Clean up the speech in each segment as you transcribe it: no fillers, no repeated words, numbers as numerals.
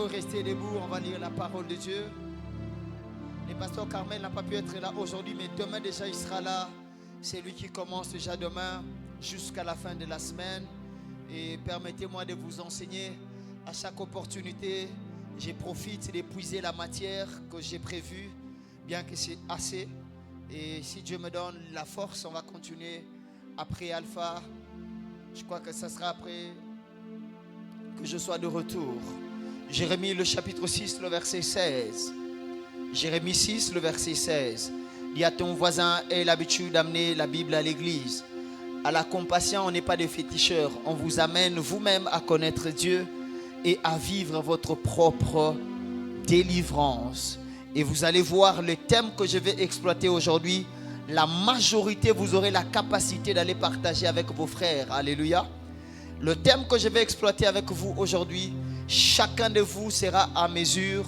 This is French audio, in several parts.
peut rester debout, on va lire la parole de Dieu. Le pasteur Carmel n'a pas pu être là aujourd'hui, mais demain déjà il sera là. C'est lui qui commence déjà demain jusqu'à la fin de la semaine. Et permettez-moi de vous enseigner à chaque opportunité. Je profite d'épuiser la matière que j'ai prévue, bien que c'est assez. Et si Dieu me donne la force, on va continuer après Alpha. Je crois que ça sera après que je sois de retour. Jérémie le chapitre 6, le verset 16. Jérémie 6, le verset 16. Dis à ton voisin, aie l'habitude d'amener la Bible à l'église. À la compassion, on n'est pas des féticheurs. On vous amène vous-même à connaître Dieu et à vivre votre propre délivrance. Et vous allez voir le thème que je vais exploiter aujourd'hui. La majorité, vous aurez la capacité d'aller partager avec vos frères. Alléluia. Le thème que je vais exploiter avec vous aujourd'hui, chacun de vous sera à mesure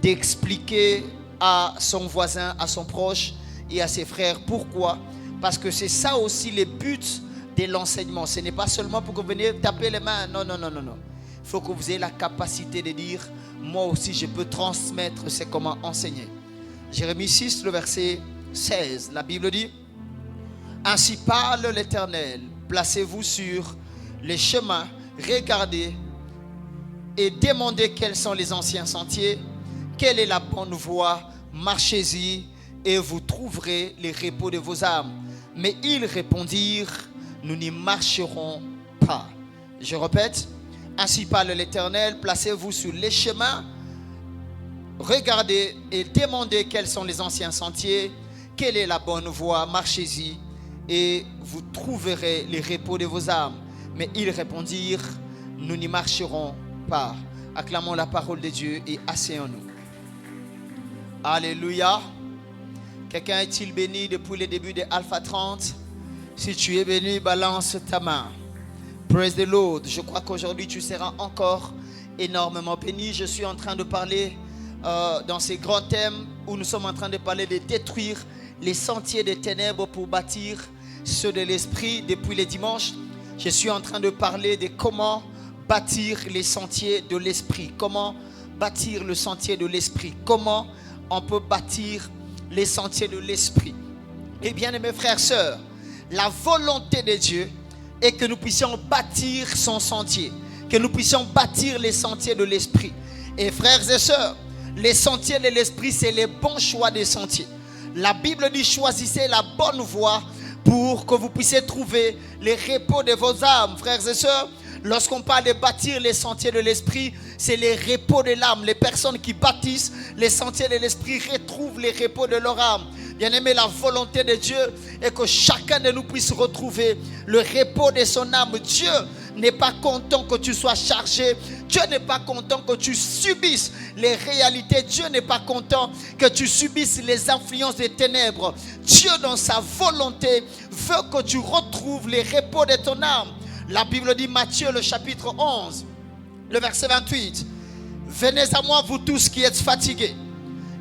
d'expliquer à son voisin, à son proche et à ses frères. Pourquoi? Parce que c'est ça aussi le but de l'enseignement. Ce n'est pas seulement pour que vous veniez taper les mains. Non. Il faut que vous ayez la capacité de dire, moi aussi je peux transmettre, c'est comment enseigner. Jérémie 6, le verset 16, la Bible dit: ainsi parle l'Éternel, placez-vous sur les chemins, regardez et demandez quels sont les anciens sentiers, quelle est la bonne voie, marchez-y et vous trouverez les repos de vos âmes. Mais ils répondirent, nous n'y marcherons pas. Je répète, ainsi parle l'Éternel, placez-vous sur les chemins, regardez et demandez quels sont les anciens sentiers, quelle est la bonne voie, marchez-y et vous trouverez les repos de vos âmes. Mais ils répondirent, nous n'y marcherons pas. Acclamons la parole de Dieu et asseyons-nous. Alléluia. Quelqu'un est-il béni depuis le début de Alpha 30? Si tu es béni, balance ta main. Praise the Lord. Je crois qu'aujourd'hui tu seras encore énormément béni. Je suis en train de parler dans ces grands thèmes où nous sommes en train de parler de détruire les sentiers des ténèbres pour bâtir ceux de l'esprit. Depuis le dimanche, je suis en train de parler de comment bâtir les sentiers de l'esprit. Comment bâtir le sentier de l'esprit. Comment on peut bâtir les sentiers de l'esprit. Et bien aimés frères et sœurs, la volonté de Dieu est que nous puissions bâtir son sentier, que nous puissions bâtir les sentiers de l'esprit. Et frères et sœurs, les sentiers de l'esprit, c'est les bons choix des sentiers. La Bible dit: choisissez la bonne voie pour que vous puissiez trouver les repos de vos âmes. Frères et sœurs, lorsqu'on parle de bâtir les sentiers de l'esprit, c'est les repos de l'âme. Les personnes qui bâtissent les sentiers de l'esprit retrouvent les repos de leur âme. Bien-aimé, la volonté de Dieu est que chacun de nous puisse retrouver le repos de son âme. Dieu n'est pas content que tu sois chargé. Dieu n'est pas content que tu subisses les réalités. Dieu n'est pas content que tu subisses les influences des ténèbres. Dieu, dans sa volonté, veut que tu retrouves les repos de ton âme. La Bible dit, Matthieu le chapitre 11, le verset 28. Venez à moi, vous tous qui êtes fatigués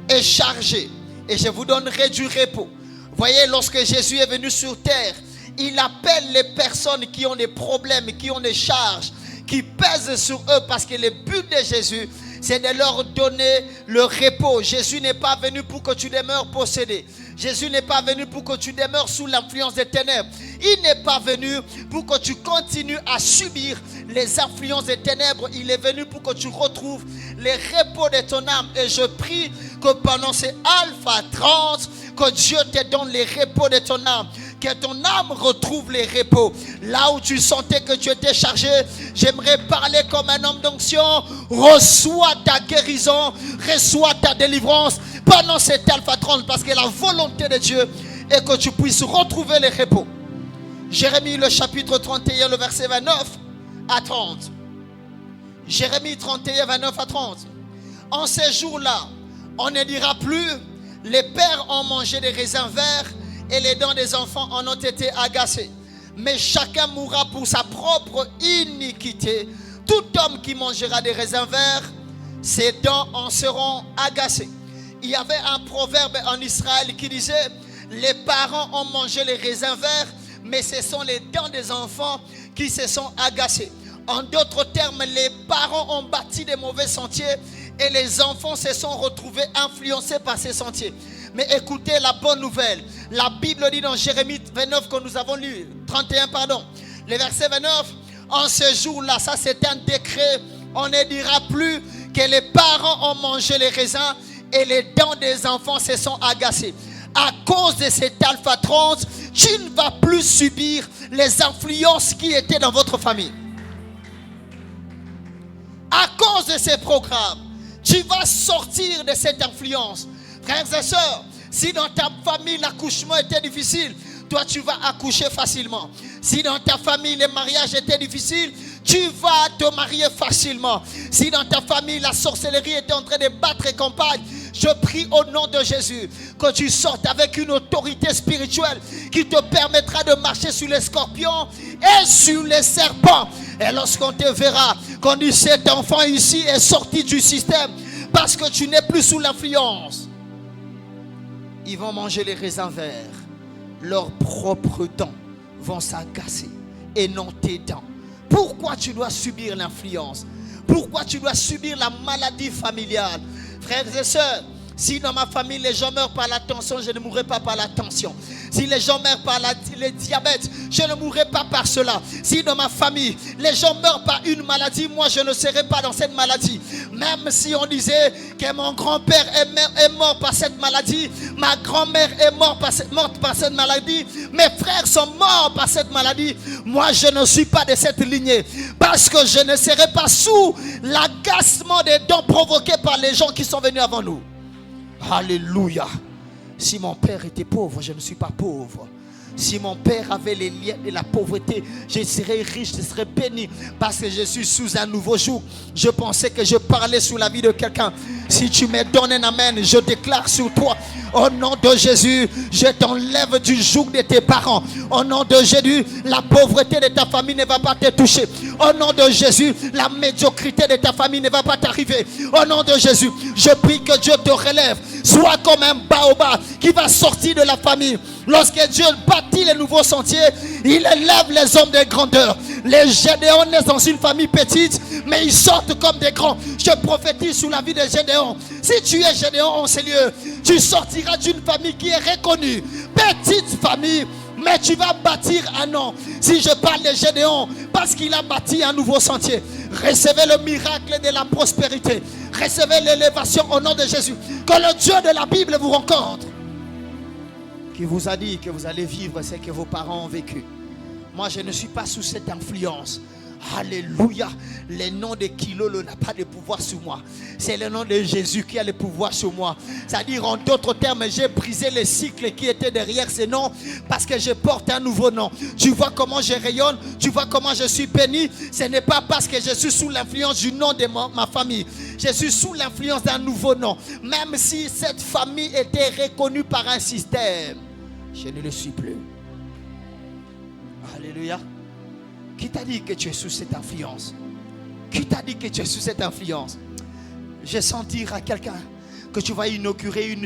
et chargés, et je vous donnerai du repos. Voyez, lorsque Jésus est venu sur terre, il appelle les personnes qui ont des problèmes, qui ont des charges, qui pèsent sur eux, parce que le but de Jésus, c'est de leur donner le repos. Jésus n'est pas venu pour que tu demeures possédé. Jésus n'est pas venu pour que tu demeures sous l'influence des ténèbres. Il n'est pas venu pour que tu continues à subir les influences des ténèbres. Il est venu pour que tu retrouves les repos de ton âme. Et je prie que pendant ces Alpha 30, que Dieu te donne les repos de ton âme. Que ton âme retrouve les repos. Là où tu sentais que tu étais chargé, j'aimerais parler comme un homme d'onction. Reçois ta guérison, reçois ta délivrance pendant cet Alpha 30, parce que la volonté de Dieu est que tu puisses retrouver les repos. Jérémie le chapitre 31, le verset 29 à 30. Jérémie 31, 29 à 30. En ces jours-là, on ne dira plus: les pères ont mangé des raisins verts et les dents des enfants en ont été agacées. Mais chacun mourra pour sa propre iniquité. Tout homme qui mangera des raisins verts, ses dents en seront agacées. Il y avait un proverbe en Israël qui disait: les parents ont mangé les raisins verts, mais ce sont les dents des enfants qui se sont agacées. En d'autres termes, les parents ont bâti des mauvais sentiers et les enfants se sont retrouvés influencés par ces sentiers. Mais écoutez la bonne nouvelle. La Bible dit dans Jérémie 29 que nous avons lu, 31 pardon, le verset 29, en ce jour-là, ça c'est un décret, on ne dira plus que les parents ont mangé les raisins et les dents des enfants se sont agacées. À cause de cet alpha 30, tu ne vas plus subir les influences qui étaient dans votre famille. À cause de ces programmes, tu vas sortir de cette influence. Frères et sœurs, si dans ta famille l'accouchement était difficile, toi tu vas accoucher facilement. Si dans ta famille le mariage était difficile, tu vas te marier facilement. Si dans ta famille la sorcellerie était en train de battre campagne, je prie au nom de Jésus que tu sortes avec une autorité spirituelle qui te permettra de marcher sur les scorpions et sur les serpents. Et lorsqu'on te verra, qu'on dit cet enfant ici est sorti du système parce que tu n'es plus sous l'influence, ils vont manger les raisins verts. Leurs propres dents vont s'agacer et non tes dents. Pourquoi tu dois subir l'influence? Pourquoi tu dois subir la maladie familiale? Frères et sœurs, si dans ma famille les gens meurent par la tension, je ne mourrai pas par la tension. Si les gens meurent par le diabète, je ne mourrai pas par cela. Si dans ma famille les gens meurent par une maladie, moi je ne serai pas dans cette maladie. Même si on disait que mon grand-père est mort par cette maladie, ma grand-mère est morte par cette maladie, mes frères sont morts par cette maladie, moi je ne suis pas de cette lignée. Parce que je ne serai pas sous l'agacement des dons provoqués par les gens qui sont venus avant nous. Alléluia. Si mon père était pauvre, je ne suis pas pauvre. Si mon père avait les liens de la pauvreté, je serais riche, je serais béni. Parce que je suis sous un nouveau joug. Je pensais que je parlais sous la vie de quelqu'un. Si tu me donnes un amen, je déclare sur toi, au nom de Jésus, je t'enlève du joug de tes parents. Au nom de Jésus, la pauvreté de ta famille ne va pas te toucher. Au nom de Jésus, la médiocrité de ta famille ne va pas t'arriver. Au nom de Jésus, je prie que Dieu te relève. Sois comme un baobab qui va sortir de la famille. Lorsque Dieu bâtit les nouveaux sentiers, il élève les hommes de grandeur. Les Gédéons naissent dans une famille petite, mais ils sortent comme des grands. Je prophétise sous la vie des Gédéons. Si tu es Gédéon en ces lieux, tu sortiras d'une famille qui est reconnue. Petite famille, mais tu vas bâtir un nom. Si je parle de Gédéon, parce qu'il a bâti un nouveau sentier. Recevez le miracle de la prospérité. Recevez l'élévation au nom de Jésus. Que le Dieu de la Bible vous rencontre. Qui vous a dit que vous allez vivre ce que vos parents ont vécu. Moi, je ne suis pas sous cette influence. Alléluia. Le nom de Kilolo n'a pas de pouvoir sur moi. C'est le nom de Jésus qui a le pouvoir sur moi. C'est-à-dire, en d'autres termes, j'ai brisé les cycles qui étaient derrière ces noms parce que je porte un nouveau nom. Tu vois comment je rayonne, tu vois comment je suis béni. Ce n'est pas parce que je suis sous l'influence du nom de ma famille. Je suis sous l'influence d'un nouveau nom. Même si cette famille était reconnue par un système, je ne le suis plus. Alléluia. Qui t'a dit que tu es sous cette influence? Qui t'a dit que tu es sous cette influence? Je sens dire à quelqu'un que tu vas inaugurer une...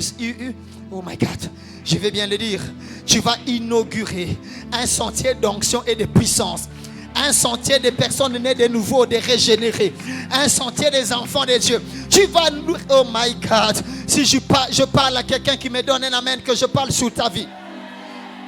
Oh my God, je vais bien le dire. Tu vas inaugurer un sentier d'onction et de puissance. Un sentier des personnes nées de nouveau, de régénérées. Un sentier des enfants de Dieu. Tu vas... Oh my God. Si je parle à quelqu'un qui me donne un amen, que je parle sur ta vie.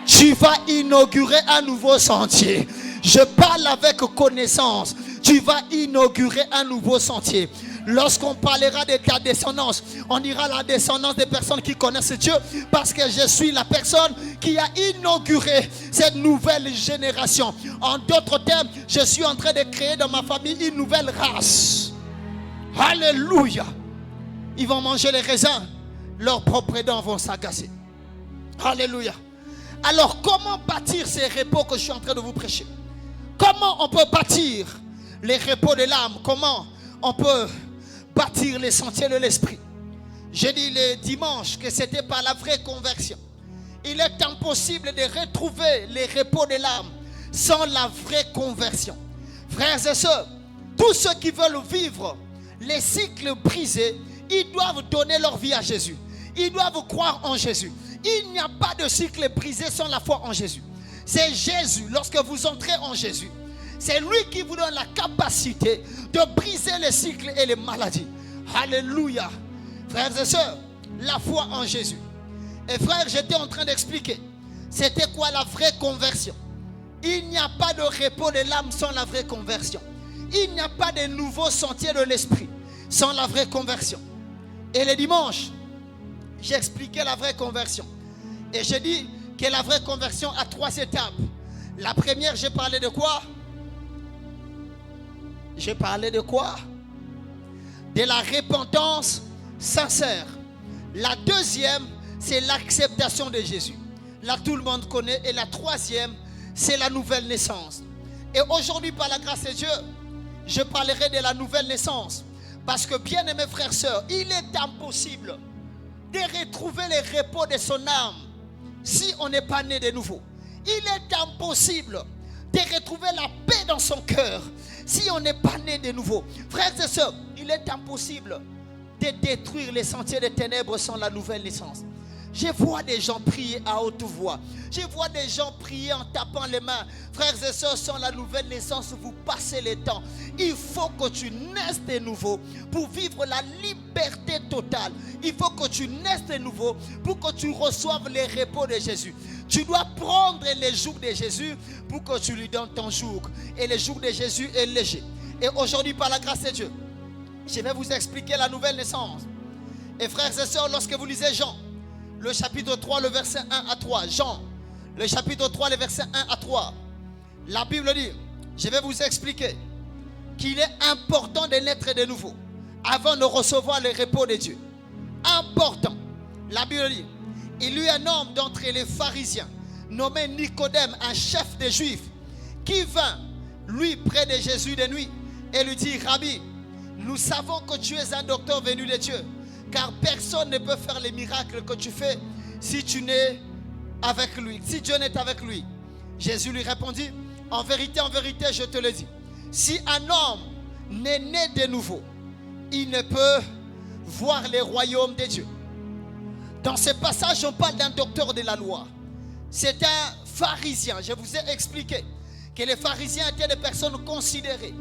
Tu vas inaugurer un nouveau sentier. Je parle avec connaissance. Tu vas inaugurer un nouveau sentier. Lorsqu'on parlera de ta descendance, on dira la descendance des personnes qui connaissent Dieu, parce que je suis la personne qui a inauguré cette nouvelle génération. En d'autres termes, je suis en train de créer dans ma famille une nouvelle race. Alléluia. Ils vont manger les raisins, leurs propres dents vont s'agacer. Alléluia. Alors comment bâtir ces repos que je suis en train de vous prêcher? Comment on peut bâtir les repos de l'âme? Comment on peut bâtir les sentiers de l'esprit? J'ai dit le dimanche que c'était par la vraie conversion. Il est impossible de retrouver les repos de l'âme sans la vraie conversion. Frères et sœurs, tous ceux qui veulent vivre les cycles brisés, ils doivent donner leur vie à Jésus. Ils doivent croire en Jésus. Il n'y a pas de cycle brisé sans la foi en Jésus. C'est Jésus. Lorsque vous entrez en Jésus, C'est lui qui vous donne la capacité de briser les cycles et les maladies. Alléluia. Frères et sœurs, la foi en Jésus. Et frères, j'étais en train d'expliquer. C'était quoi la vraie conversion? Il n'y a pas de repos de l'âme sans la vraie conversion. Il n'y a pas de nouveau sentier de l'esprit sans la vraie conversion. Et le dimanche, j'ai expliqué la vraie conversion. Et j'ai dit que la vraie conversion a 3 étapes. La première, j'ai parlé de quoi? J'ai parlé de quoi? De la repentance sincère. La deuxième, c'est l'acceptation de Jésus. Là, tout le monde connaît. Et la troisième, c'est la nouvelle naissance. Et aujourd'hui, par la grâce de Dieu, je parlerai de la nouvelle naissance. Parce que, bien aimés frères et sœurs, il est impossible de retrouver le repos de son âme si on n'est pas né de nouveau. Il est impossible de retrouver la paix dans son cœur si on n'est pas né de nouveau. Frères et sœurs, il est impossible de détruire les sentiers des ténèbres sans la nouvelle naissance. Je vois des gens prier à haute voix. Je vois des gens prier en tapant les mains. Frères et sœurs, sans la nouvelle naissance, vous passez le temps. Il faut que tu naisses de nouveau pour vivre la liberté totale. Il faut que tu naisses de nouveau pour que tu reçoives les repos de Jésus. Tu dois prendre les jours de Jésus pour que tu lui donnes ton jour. Et le jour de Jésus est léger. Et aujourd'hui, par la grâce de Dieu, je vais vous expliquer la nouvelle naissance. Et frères et sœurs, lorsque vous lisez Jean, le chapitre 3, le verset 1 à 3. Jean, le chapitre 3, le verset 1 à 3. La Bible dit, je vais vous expliquer qu'il est important de naître de nouveau avant de recevoir le repos de Dieu. Important. La Bible dit, il y eut un homme d'entre les pharisiens nommé Nicodème, un chef des Juifs, qui vint, lui, près de Jésus de nuit et lui dit, Rabbi, nous savons que tu es un docteur venu de Dieu, car personne ne peut faire les miracles que tu fais si tu n'es avec lui, si Dieu n'est avec lui. Jésus lui répondit, en vérité, je te le dis, si un homme n'est né de nouveau, il ne peut voir le royaume de Dieu. Dans ce passage, on parle d'un docteur de la loi. C'est un pharisien. Je vous ai expliqué que les pharisiens étaient des personnes considérées,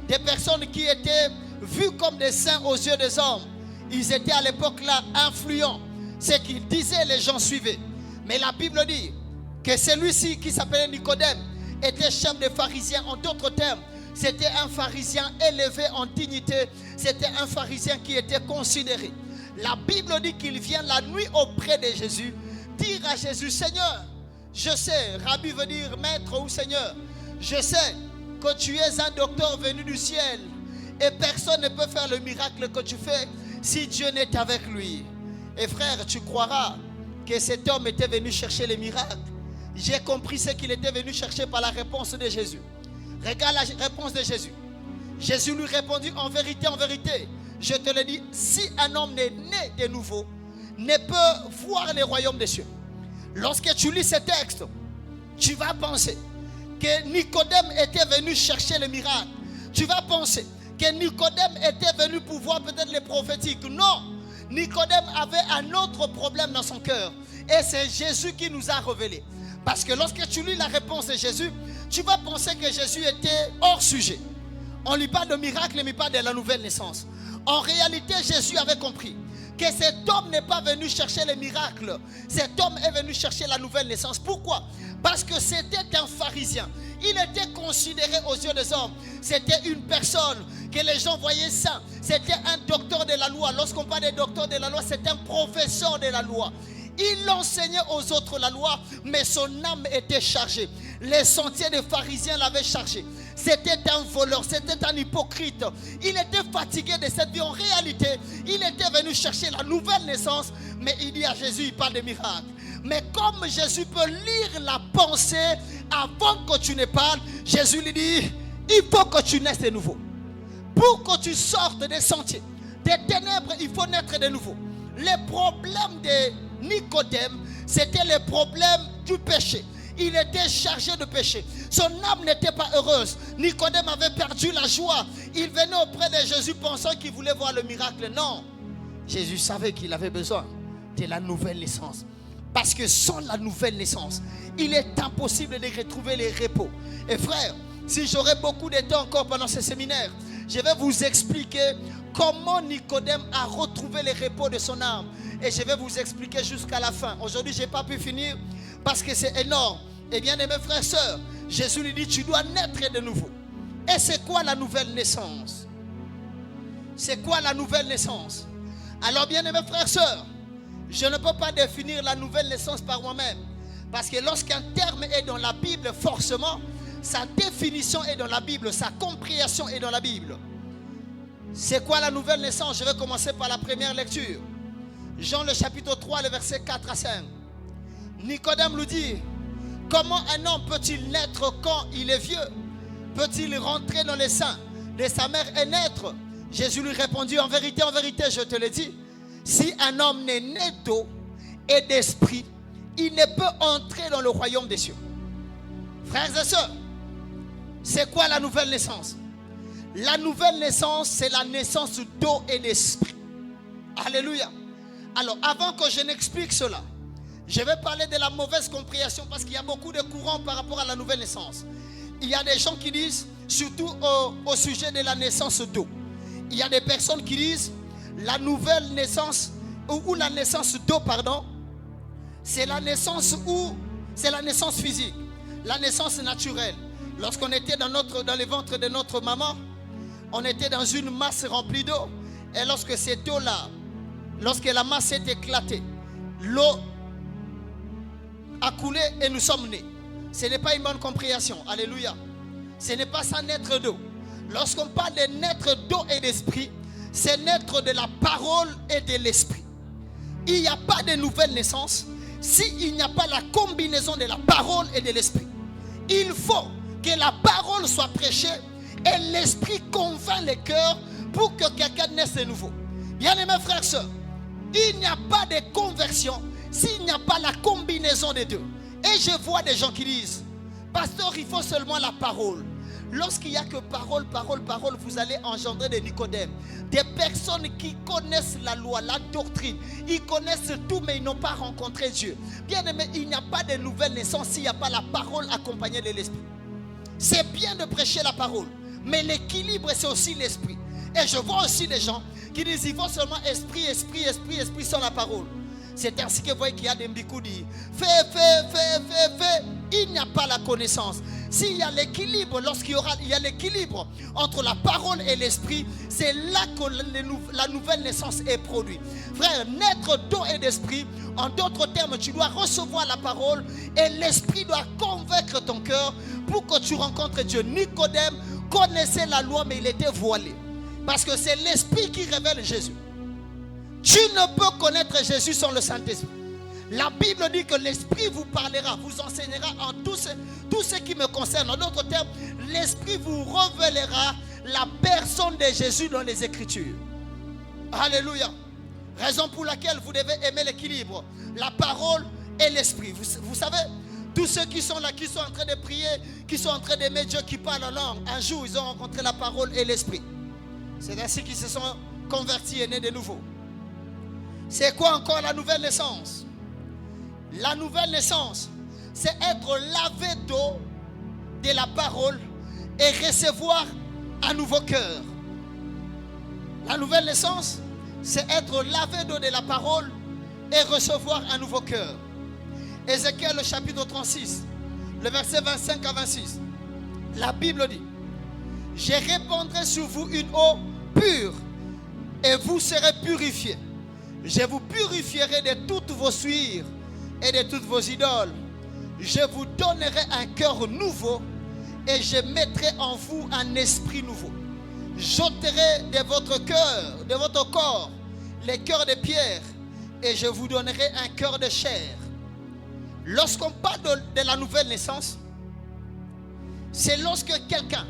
des personnes qui étaient vues comme des saints aux yeux des hommes. Ils étaient à l'époque là influents. Ce qu'ils disaient, les gens suivaient. Mais la Bible dit que celui-ci qui s'appelait Nicodème était chef des pharisiens. En d'autres termes, c'était un pharisien élevé en dignité. C'était un pharisien qui était considéré. La Bible dit qu'il vient la nuit auprès de Jésus, dire à Jésus, Seigneur, je sais, Rabbi veut dire maître ou Seigneur, je sais que tu es un docteur venu du ciel et personne ne peut faire le miracle que tu fais si Dieu n'est avec lui. Et frère, tu croiras que cet homme était venu chercher les miracles. J'ai compris ce qu'il était venu chercher par la réponse de Jésus. Regarde la réponse de Jésus. Jésus lui répondit, en vérité, je te le dis, si un homme n'est né de nouveau, ne peut voir le royaume des cieux. Lorsque tu lis ce texte, tu vas penser que Nicodème était venu chercher le miracle. Tu vas penser que Nicodème était venu pour voir peut-être les prophétiques. Non, Nicodème avait un autre problème dans son cœur. Et c'est Jésus qui nous a révélé. Parce que lorsque tu lis la réponse de Jésus, tu vas penser que Jésus était hors sujet. On ne lit pas de miracle, mais pas de la nouvelle naissance. En réalité, Jésus avait compris que cet homme n'est pas venu chercher les miracles. Cet homme est venu chercher la nouvelle naissance. Pourquoi? Parce que c'était un pharisien. Il était considéré aux yeux des hommes. C'était une personne que les gens voyaient ça. C'était un docteur de la loi. Lorsqu'on parle de docteur de la loi, c'est un professeur de la loi. Il enseignait aux autres la loi, mais son âme était chargée. Les sentiers des pharisiens l'avaient chargé. C'était un voleur, c'était un hypocrite. Il était fatigué de cette vie. En réalité, il était venu chercher la nouvelle naissance. Mais il dit à Jésus, il parle de miracles. Mais comme Jésus peut lire la pensée avant que tu ne parles, Jésus lui dit, il faut que tu naisses de nouveau. Pour que tu sortes des sentiers, des ténèbres, il faut naître de nouveau. Le problème de Nicodème, c'était le problème du péché. Il était chargé de péché. Son âme n'était pas heureuse. Nicodème avait perdu la joie. Il venait auprès de Jésus pensant qu'il voulait voir le miracle. Non. Jésus savait qu'il avait besoin de la nouvelle naissance. Parce que sans la nouvelle naissance, il est impossible de retrouver les repos. Et frère, si j'aurais beaucoup de temps encore pendant ce séminaire, je vais vous expliquer comment Nicodème a retrouvé le repos de son âme. Et je vais vous expliquer jusqu'à la fin. Aujourd'hui, je n'ai pas pu finir parce que c'est énorme. Et bien aimés frères et sœurs, Jésus lui dit, tu dois naître de nouveau. Et c'est quoi la nouvelle naissance? C'est quoi la nouvelle naissance? Alors bien aimés frères et sœurs, je ne peux pas définir la nouvelle naissance par moi-même. Parce que lorsqu'un terme est dans la Bible, forcément, sa définition est dans la Bible, sa compréhension est dans la Bible. C'est quoi la nouvelle naissance? Je vais commencer par la première lecture. Jean le chapitre 3, le verset 4 à 5. Nicodème lui dit, comment un homme peut-il naître quand il est vieux? Peut-il rentrer dans les seins de sa mère et naître? Jésus lui répondit, en vérité, je te le dis, si un homme n'est né d'eau et d'esprit, il ne peut entrer dans le royaume des cieux. Frères et sœurs, c'est quoi la nouvelle naissance? La nouvelle naissance, c'est la naissance d'eau et d'esprit. Alléluia. Alors, avant que je n'explique cela, je vais parler de la mauvaise compréhension parce qu'il y a beaucoup de courants par rapport à la nouvelle naissance. Il y a des gens qui disent, surtout au sujet de la naissance d'eau, il y a des personnes qui disent la nouvelle naissance ou la naissance d'eau, pardon, c'est la naissance physique, la naissance naturelle. Lorsqu'on était dans le ventre de notre maman, on était dans une masse remplie d'eau. Et lorsque cette eau-là, lorsque la masse est éclatée, l'eau a coulé et nous sommes nés. Ce n'est pas une bonne compréhension. Alléluia. Ce n'est pas ça naître d'eau. Lorsqu'on parle de naître d'eau et d'esprit, c'est naître de la parole et de l'esprit. Il n'y a pas de nouvelle naissance s'il n'y a pas la combinaison de la parole et de l'esprit. Il faut que la parole soit prêchée et l'esprit convainc les cœurs pour que quelqu'un naisse de nouveau. Bien-aimés frères et sœurs, il n'y a pas de conversion s'il n'y a pas la combinaison des deux. Et je vois des gens qui disent, pasteur, il faut seulement la parole. Lorsqu'il n'y a que parole, vous allez engendrer des Nicodèmes. Des personnes qui connaissent la loi, la doctrine. Ils connaissent tout, mais ils n'ont pas rencontré Dieu. Bien aimé, il n'y a pas de nouvelle naissance s'il n'y a pas la parole accompagnée de l'esprit. C'est bien de prêcher la parole, mais l'équilibre, c'est aussi l'esprit. Et je vois aussi des gens qui disent, il faut seulement esprit sans la parole. C'est ainsi que vous voyez qu'il y a des mbikoudi. Fais. Il n'y a pas la connaissance. S'il y a l'équilibre, lorsqu'il y a l'équilibre entre la parole et l'esprit, c'est là que la nouvelle naissance est produite. Frère, naître d'eau et d'esprit, en d'autres termes, tu dois recevoir la parole et l'esprit doit convaincre ton cœur pour que tu rencontres Dieu. Nicodème connaissait la loi, mais il était voilé. Parce que c'est l'esprit qui révèle Jésus. Tu ne peux connaître Jésus sans le Saint-Esprit. La Bible dit que l'Esprit vous parlera, vous enseignera en tout ce qui me concerne. En d'autres termes, l'Esprit vous révélera la personne de Jésus dans les Écritures. Alléluia. Raison pour laquelle vous devez aimer l'équilibre, la parole et l'Esprit. Vous savez, tous ceux qui sont là, qui sont en train de prier, qui sont en train d'aimer Dieu, qui parlent en langue, un jour ils ont rencontré la parole et l'Esprit. C'est ainsi qu'ils se sont convertis et nés de nouveau. C'est quoi encore la nouvelle naissance? La nouvelle naissance, c'est être lavé d'eau de la parole et recevoir un nouveau cœur. La nouvelle naissance, c'est être lavé d'eau de la parole et recevoir un nouveau cœur. Ézéchiel, le chapitre 36, le verset 25 à 26. La Bible dit, je répandrai sur vous une eau pure et vous serez purifiés. Je vous purifierai de toutes vos souillures et de toutes vos idoles. Je vous donnerai un cœur nouveau et je mettrai en vous un esprit nouveau. J'ôterai de votre cœur, de votre corps, les cœurs de pierre et je vous donnerai un cœur de chair. Lorsqu'on parle de la nouvelle naissance, c'est lorsque quelqu'un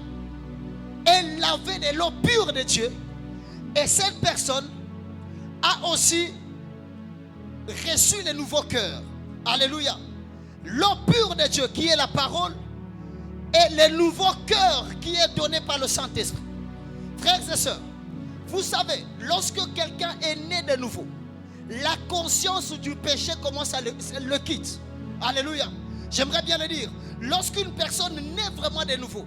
est lavé de l'eau pure de Dieu et cette personne a aussi reçu le nouveau cœur. Alléluia. L'eau pure de Dieu qui est la parole et le nouveau cœur qui est donné par le Saint-Esprit. Frères et sœurs, vous savez, lorsque quelqu'un est né de nouveau, la conscience du péché commence à le quitter. Alléluia. J'aimerais bien le dire. lorsqu'une personne naît vraiment de nouveau,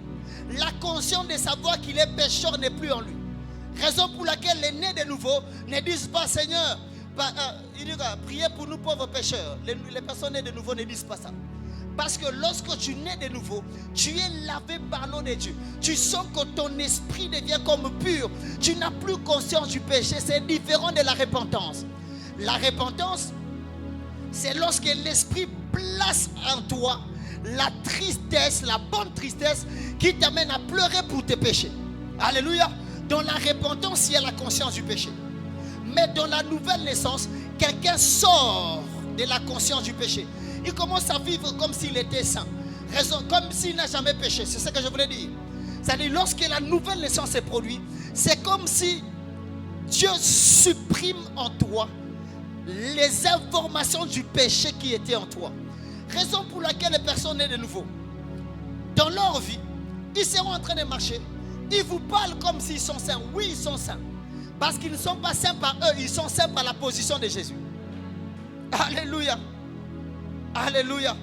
la conscience de savoir qu'il est pécheur n'est plus en lui. Raison pour laquelle les nés de nouveau ne disent pas Seigneur, priez pour nous pauvres pécheurs. Les personnes nées de nouveau ne disent pas ça. Parce que lorsque tu nais de nouveau, tu es lavé par l'eau de Dieu. Tu sens que ton esprit devient comme pur. Tu n'as plus conscience du péché. C'est différent de la repentance. La repentance, c'est lorsque l'esprit place en toi la tristesse, la bonne tristesse qui t'amène à pleurer pour tes péchés. Alléluia. Dans la repentance, il y a la conscience du péché. Mais dans la nouvelle naissance, quelqu'un sort de la conscience du péché. Il commence à vivre comme s'il était saint. Comme s'il n'a jamais péché. C'est ce que je voulais dire. C'est-à-dire, lorsque la nouvelle naissance est produite, c'est comme si Dieu supprime en toi les informations du péché qui étaient en toi. Raison pour laquelle les personnes nées de nouveau, dans leur vie, ils seront en train de marcher. Ils vous parlent comme s'ils sont saints. Oui, ils sont saints. Parce qu'ils ne sont pas saints par eux, ils sont saints par la position de Jésus. Alléluia. Alléluia.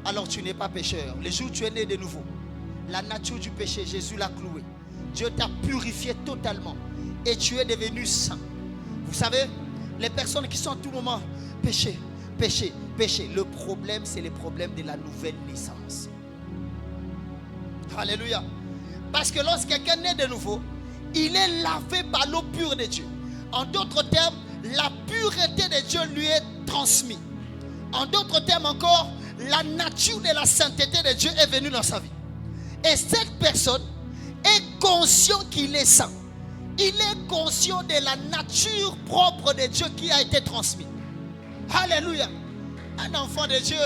Alors tu n'es pas pécheur. Le jour où tu es né de nouveau, la nature du péché, Jésus l'a cloué. Dieu t'a purifié totalement. Et tu es devenu saint. Vous savez, les personnes qui sont à tout moment péché, péché, péché. Le problème, c'est le problème de la nouvelle naissance. Alléluia. Parce que lorsque quelqu'un naît de nouveau, il est lavé par l'eau pure de Dieu. En d'autres termes, la pureté de Dieu lui est transmise. En d'autres termes encore, la nature de la sainteté de Dieu est venue dans sa vie. Et cette personne est conscient qu'il est saint. Il est conscient de la nature propre de Dieu qui a été transmise. Alléluia. Un enfant de Dieu.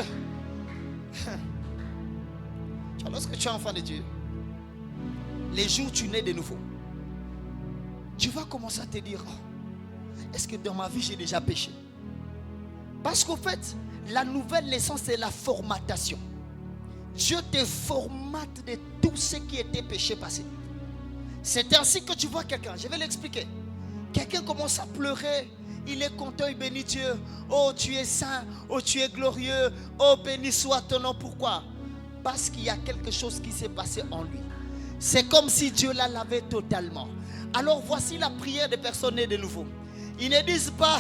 Lorsque tu es enfant de Dieu, les jours où tu nais de nouveau, tu vas commencer à te dire, est-ce que dans ma vie j'ai déjà péché? Parce qu'au fait, la nouvelle naissance, c'est la formatation. Dieu te formate de tout ce qui était péché passé. C'est ainsi que tu vois quelqu'un. Je vais l'expliquer. Quelqu'un commence à pleurer. Il est content, il bénit Dieu. Oh, tu es saint. Oh, tu es glorieux. Oh, béni soit ton nom. Pourquoi? Parce qu'il y a quelque chose qui s'est passé en lui. C'est comme si Dieu l'a lavé totalement. Alors voici la prière des personnes nées de nouveau. Ils ne disent pas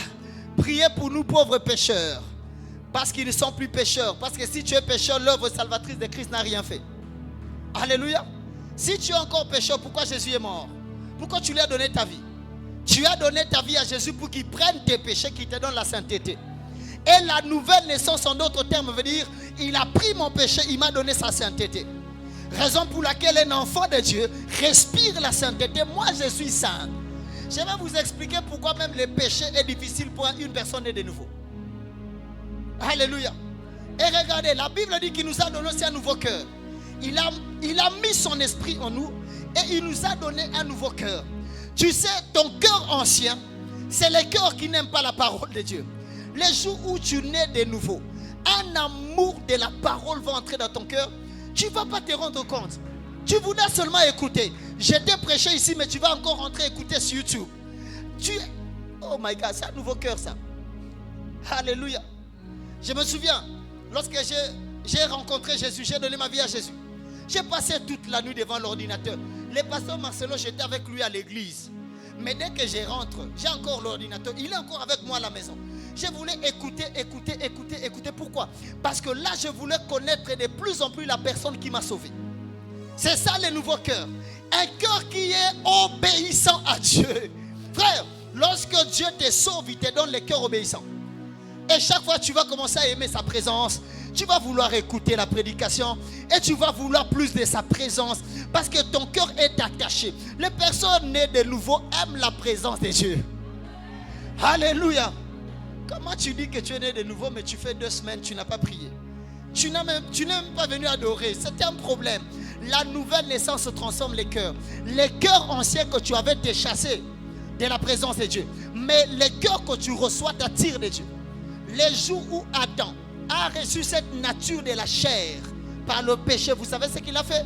priez pour nous pauvres pécheurs. Parce qu'ils ne sont plus pécheurs. Parce que si tu es pécheur, l'œuvre salvatrice de Christ n'a rien fait. Alléluia. Si tu es encore pécheur, pourquoi Jésus est mort? Pourquoi tu lui as donné ta vie? Tu as donné ta vie à Jésus pour qu'il prenne tes péchés, qu'il te donne la sainteté. Et la nouvelle naissance, en d'autres termes, veut dire il a pris mon péché, il m'a donné sa sainteté. Raison pour laquelle un enfant de Dieu respire la sainteté. Moi, je suis saint. Je vais vous expliquer pourquoi même le péché est difficile pour une personne née de nouveau. Alléluia. Et regardez, la Bible dit qu'il nous a donné aussi un nouveau cœur. Il a mis son esprit en nous et il nous a donné un nouveau cœur. Tu sais, ton cœur ancien, c'est le cœur qui n'aime pas la parole de Dieu. Les jours où tu nais de nouveau, un amour de la parole va entrer dans ton cœur. Tu ne vas pas te rendre compte. Tu voulais seulement écouter. J'étais prêché ici, mais tu vas encore rentrer écouter sur YouTube. Oh my God, c'est un nouveau cœur ça. Alléluia. Je me souviens, lorsque j'ai rencontré Jésus, j'ai donné ma vie à Jésus. J'ai passé toute la nuit devant l'ordinateur. Le pasteur Marcelo, j'étais avec lui à l'église. Mais dès que je rentre, j'ai encore l'ordinateur. Il est encore avec moi à la maison. Je voulais écouter. Pourquoi? Parce que là, je voulais connaître de plus en plus la personne qui m'a sauvé. C'est ça le nouveau cœur. Un cœur qui est obéissant à Dieu. Frère, lorsque Dieu te sauve, il te donne le cœur obéissant. Et chaque fois, tu vas commencer à aimer sa présence. Tu vas vouloir écouter la prédication. Et tu vas vouloir plus de sa présence. Parce que ton cœur est attaché. Les personnes nées de nouveau aiment la présence de Dieu. Alléluia. Comment tu dis que tu es né de nouveau, mais tu fais 2 semaines, tu n'as pas prié? Tu n'es même pas venu adorer. C'était un problème. La nouvelle naissance transforme les cœurs. Les cœurs anciens que tu avais te chassés de la présence de Dieu. Mais les cœurs que tu reçois t'attirent de Dieu. Les jours où Adam a reçu cette nature de la chair par le péché, vous savez ce qu'il a fait?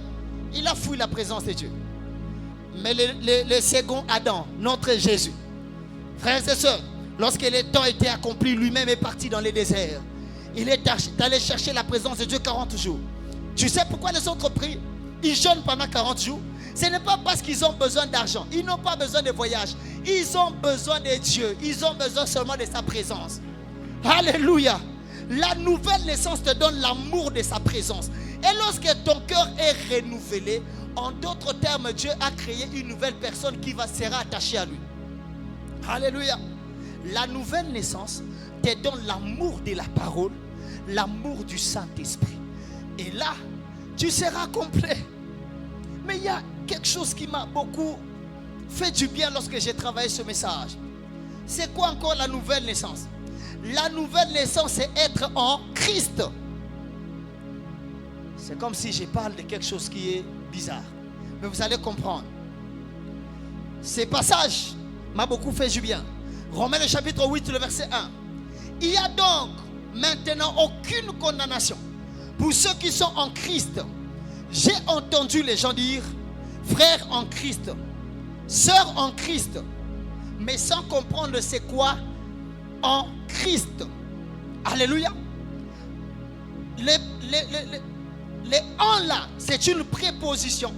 Il a fui la présence de Dieu. Mais le second Adam, notre Jésus, frères et sœurs, lorsque le temps était accompli, lui-même est parti dans le désert. Il est allé chercher la présence de Dieu 40 jours. Tu sais pourquoi les autres prient? Ils jeûnent pendant 40 jours. Ce n'est pas parce qu'ils ont besoin d'argent. Ils n'ont pas besoin de voyage. Ils ont besoin de Dieu. Ils ont besoin seulement de sa présence. Alléluia. La nouvelle naissance te donne l'amour de sa présence. Et lorsque ton cœur est renouvelé, en d'autres termes, Dieu a créé une nouvelle personne qui sera attachée à lui. Alléluia. La nouvelle naissance te donne l'amour de la parole, l'amour du Saint-Esprit. Et là, tu seras complet. Mais il y a quelque chose qui m'a beaucoup fait du bien lorsque j'ai travaillé ce message. C'est quoi encore la nouvelle naissance? La nouvelle naissance, c'est être en Christ. C'est comme si je parle de quelque chose qui est bizarre. Mais vous allez comprendre. Ce passage m'a beaucoup fait du bien. Romains le chapitre 8, le verset 1. Il n'y a donc maintenant aucune condamnation pour ceux qui sont en Christ. J'ai entendu les gens dire frères en Christ, sœurs en Christ, mais sans comprendre c'est quoi en Christ. Alléluia. Les en là, c'est une préposition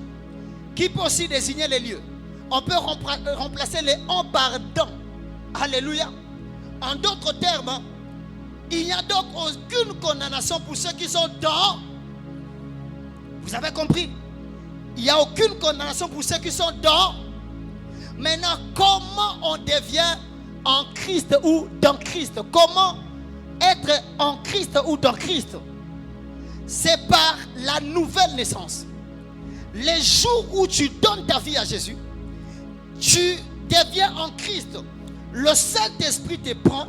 qui peut aussi désigner les lieux. On peut remplacer les en par dans. Alléluia. En d'autres termes, il n'y a donc aucune condamnation pour ceux qui sont dans. Vous avez compris? Il n'y a aucune condamnation pour ceux qui sont dans. Maintenant, comment on devient en Christ ou dans Christ? Comment être en Christ ou dans Christ? C'est par la nouvelle naissance. Les jours où tu donnes ta vie à Jésus, tu deviens en Christ. Le Saint-Esprit te prend,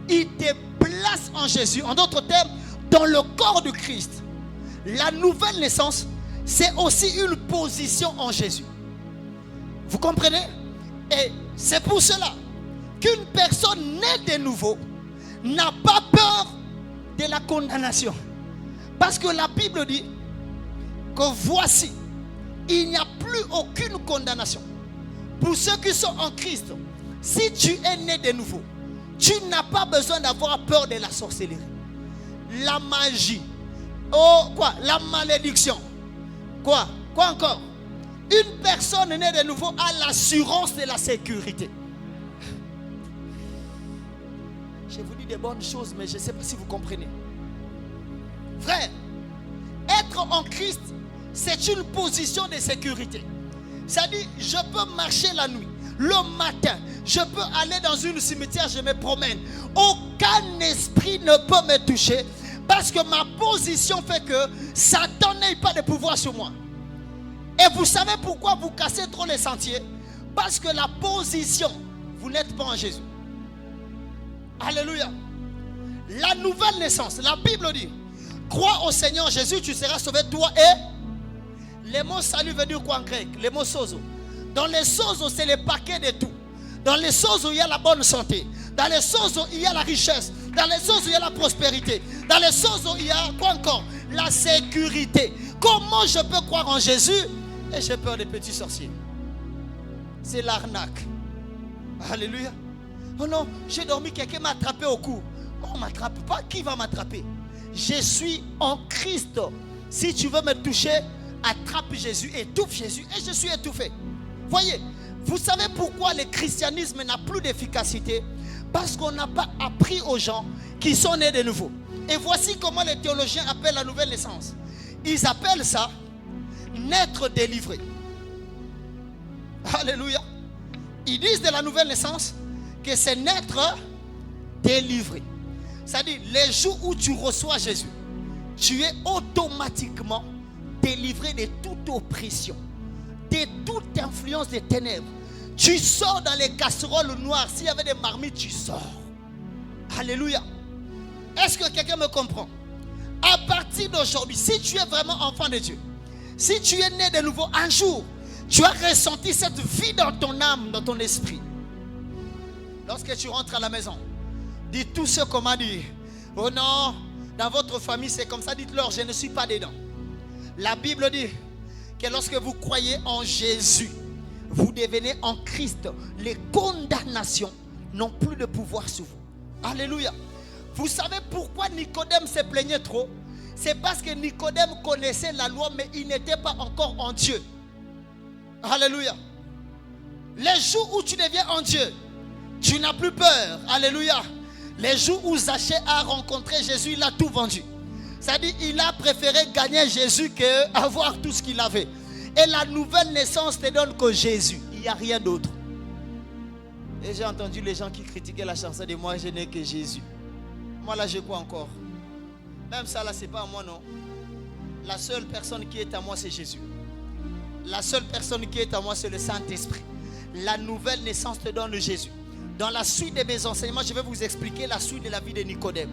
il te place en Jésus. En d'autres termes, dans le corps de Christ. La nouvelle naissance, c'est aussi une position en Jésus. Vous comprenez? Et c'est pour cela qu'une personne née de nouveau n'a pas peur de la condamnation. Parce que la Bible dit que voici, il n'y a plus aucune condamnation pour ceux qui sont en Christ. Si tu es né de nouveau, tu n'as pas besoin d'avoir peur de la sorcellerie, la magie, la malédiction. Quoi encore? Une personne née de nouveau a l'assurance de la sécurité. Je vous dis des bonnes choses, mais je ne sais pas si vous comprenez. Frère, être en Christ, c'est une position de sécurité. C'est-à-dire, je peux marcher la nuit, le matin, je peux aller dans une cimetière, je me promène. Aucun esprit ne peut me toucher parce que ma position fait que Satan n'ait pas de pouvoir sur moi. Et vous savez pourquoi vous cassez trop les sentiers? Parce que la position, vous n'êtes pas en Jésus. Alléluia. La nouvelle naissance, la Bible dit, crois au Seigneur Jésus, tu seras sauvé, toi et... Le mot salut veut dire quoi en grec? Le mot sozo. Dans les sozo, c'est le paquet de tout. Dans les sozo, il y a la bonne santé. Dans les sozo, il y a la richesse. Dans les sozo, il y a la prospérité. Dans les sozo, il y a quoi encore? La sécurité. Comment je peux croire en Jésus et j'ai peur des petits sorciers? C'est l'arnaque. Alléluia. Oh non, j'ai dormi, quelqu'un m'a attrapé au cou. On ne m'attrape pas, qui va m'attraper? Je suis en Christ. Si tu veux me toucher, attrape Jésus, étouffe Jésus et je suis étouffé. Voyez, vous savez pourquoi le christianisme n'a plus d'efficacité? Parce qu'on n'a pas appris aux gens qui sont nés de nouveau. Et voici comment les théologiens appellent la nouvelle naissance. Ils appellent ça naître délivré. Alléluia. Ils disent de la nouvelle naissance que c'est naître délivré. C'est-à-dire, les jours où tu reçois Jésus, tu es automatiquement délivré de toute oppression, de toute influence des ténèbres. Tu sors dans les casseroles noires. S'il y avait des marmites, tu sors. Alléluia. Est-ce que quelqu'un me comprend? À partir d'aujourd'hui, si tu es vraiment enfant de Dieu, si tu es né de nouveau, un jour, tu as ressenti cette vie dans ton âme, dans ton esprit. Lorsque tu rentres à la maison, dis tout ce qu'on m'a dit. Oh non, dans votre famille c'est comme ça, dites-leur, je ne suis pas dedans. La Bible dit que lorsque vous croyez en Jésus, vous devenez en Christ. Les condamnations n'ont plus de pouvoir sur vous. Alléluia. Vous savez pourquoi Nicodème se plaignait trop? C'est parce que Nicodème connaissait la loi, mais il n'était pas encore en Dieu. Alléluia. Les jours où tu deviens en Dieu, tu n'as plus peur. Alléluia. Les jours où Zachée a rencontré Jésus, il a tout vendu. C'est-à-dire il a préféré gagner Jésus qu'avoir tout ce qu'il avait. Et la nouvelle naissance te donne que Jésus. Il n'y a rien d'autre. Et j'ai entendu les gens qui critiquaient la chanson de moi, je n'ai que Jésus. Moi là, j'ai quoi encore? Même ça là, c'est pas à moi, non. La seule personne qui est à moi, c'est Jésus. La seule personne qui est à moi, c'est le Saint-Esprit. La nouvelle naissance te donne Jésus. Dans la suite de mes enseignements, je vais vous expliquer la suite de la vie de Nicodème.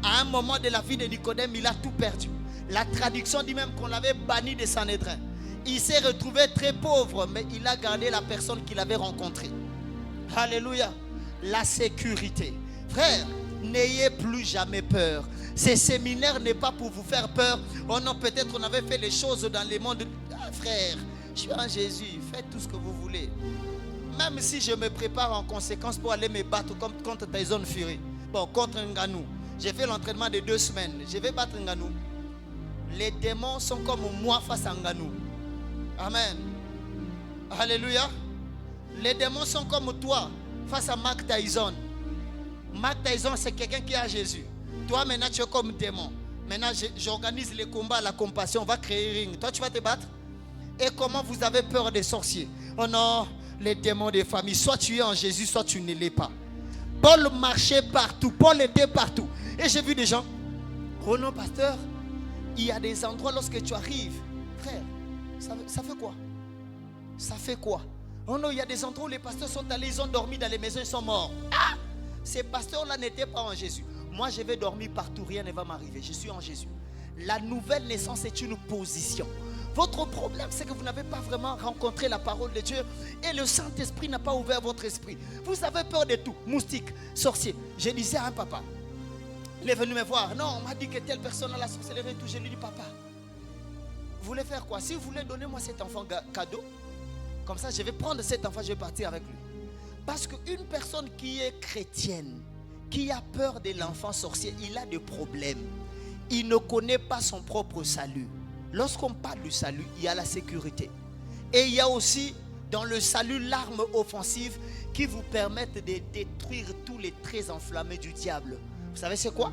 À un moment de la vie de Nicodème, il a tout perdu. La traduction dit même qu'on l'avait banni de Sanhédrin. Il s'est retrouvé très pauvre, mais il a gardé la personne qu'il avait rencontrée. Alléluia. La sécurité. Frère, n'ayez plus jamais peur. Ces séminaires n'est pas pour vous faire peur. Oh non, peut-être on avait fait les choses dans les mondes. Ah, frère, je suis en Jésus. Faites tout ce que vous voulez. Même si je me prépare en conséquence pour aller me battre contre Tyson Fury. Bon, contre Ngannou. J'ai fait l'entraînement de 2 semaines. Je vais battre Ngannou. Les démons sont comme moi face à Ngannou. Amen. Alléluia. Les démons sont comme toi face à Mike Tyson. Mike Tyson, c'est quelqu'un qui a Jésus. Toi, maintenant, tu es comme démon. Maintenant, j'organise les combats, la compassion. On va créer ring. Toi, tu vas te battre. Et comment vous avez peur des sorciers? Oh non, les démons des familles. Soit tu es en Jésus, soit tu ne l'es pas. Paul marchait partout. Paul était partout. Et j'ai vu des gens. Oh non, pasteur, il y a des endroits lorsque tu arrives. Frère, ça fait quoi? Ça fait quoi? Oh non, il y a des endroits où les pasteurs sont allés, ils ont dormi dans les maisons, ils sont morts. Ah! Ces pasteurs-là n'étaient pas en Jésus. Moi, je vais dormir partout, rien ne va m'arriver. Je suis en Jésus. La nouvelle naissance est une position. Votre problème, c'est que vous n'avez pas vraiment rencontré la parole de Dieu et le Saint-Esprit n'a pas ouvert votre esprit. Vous avez peur de tout, moustiques, sorciers. Je disais à un papa, il est venu me voir. Non, on m'a dit que telle personne a la sorcellerie et tout. Je lui dis, papa, vous voulez faire quoi? Si vous voulez, donnez-moi cet enfant cadeau. Comme ça, je vais prendre cet enfant, je vais partir avec lui. Parce qu'une personne qui est chrétienne, qui a peur de l'enfant sorcier, il a des problèmes. Il ne connaît pas son propre salut. Lorsqu'on parle du salut, il y a la sécurité. Et il y a aussi dans le salut l'arme offensive qui vous permettent de détruire tous les traits enflammés du diable. Vous savez c'est quoi?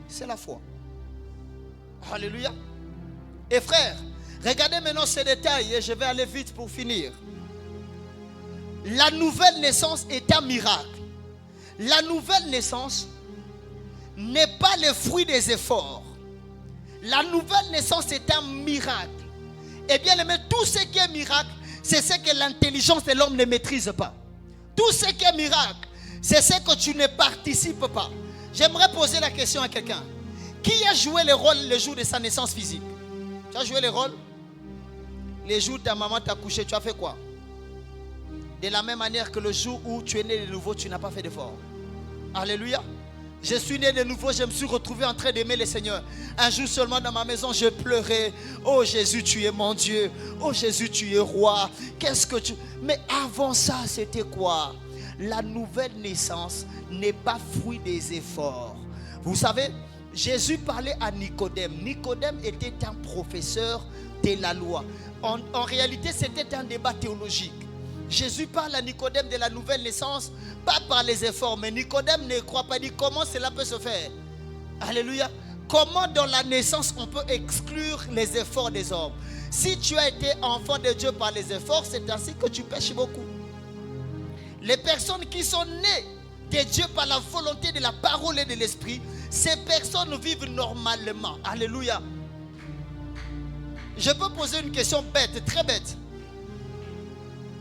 C'est la foi. Alléluia. Et frère, regardez maintenant ces détails et je vais aller vite pour finir. La nouvelle naissance est un miracle. La nouvelle naissance n'est pas le fruit des efforts. La nouvelle naissance est un miracle. Et bien aimé, tout ce qui est miracle, c'est ce que l'intelligence de l'homme ne maîtrise pas. Tout ce qui est miracle, c'est ce que tu ne participes pas. J'aimerais poser la question à quelqu'un. Qui a joué le rôle le jour de sa naissance physique? Tu as joué le rôle? Les jours où ta maman t'a couché, tu as fait quoi? De la même manière que le jour où tu es né de nouveau, tu n'as pas fait d'effort. Alléluia. Je suis né de nouveau, je me suis retrouvé en train d'aimer le Seigneur. Un jour seulement dans ma maison, je pleurais. Oh Jésus, tu es mon Dieu. Oh Jésus, tu es roi. Qu'est-ce que tu... Mais avant ça, c'était quoi? La nouvelle naissance n'est pas fruit des efforts. Vous savez, Jésus parlait à Nicodème. Nicodème était un professeur de la loi. En réalité, c'était un débat théologique. Jésus parle à Nicodème de la nouvelle naissance, pas par les efforts, mais Nicodème ne croit pas. Il dit comment cela peut se faire? Alléluia. Comment dans la naissance on peut exclure les efforts des hommes? Si tu as été enfant de Dieu par les efforts, c'est ainsi que tu pêches beaucoup. Les personnes qui sont nées de Dieu par la volonté de la parole et de l'esprit, ces personnes vivent normalement. Alléluia. Je peux poser une question bête, très bête.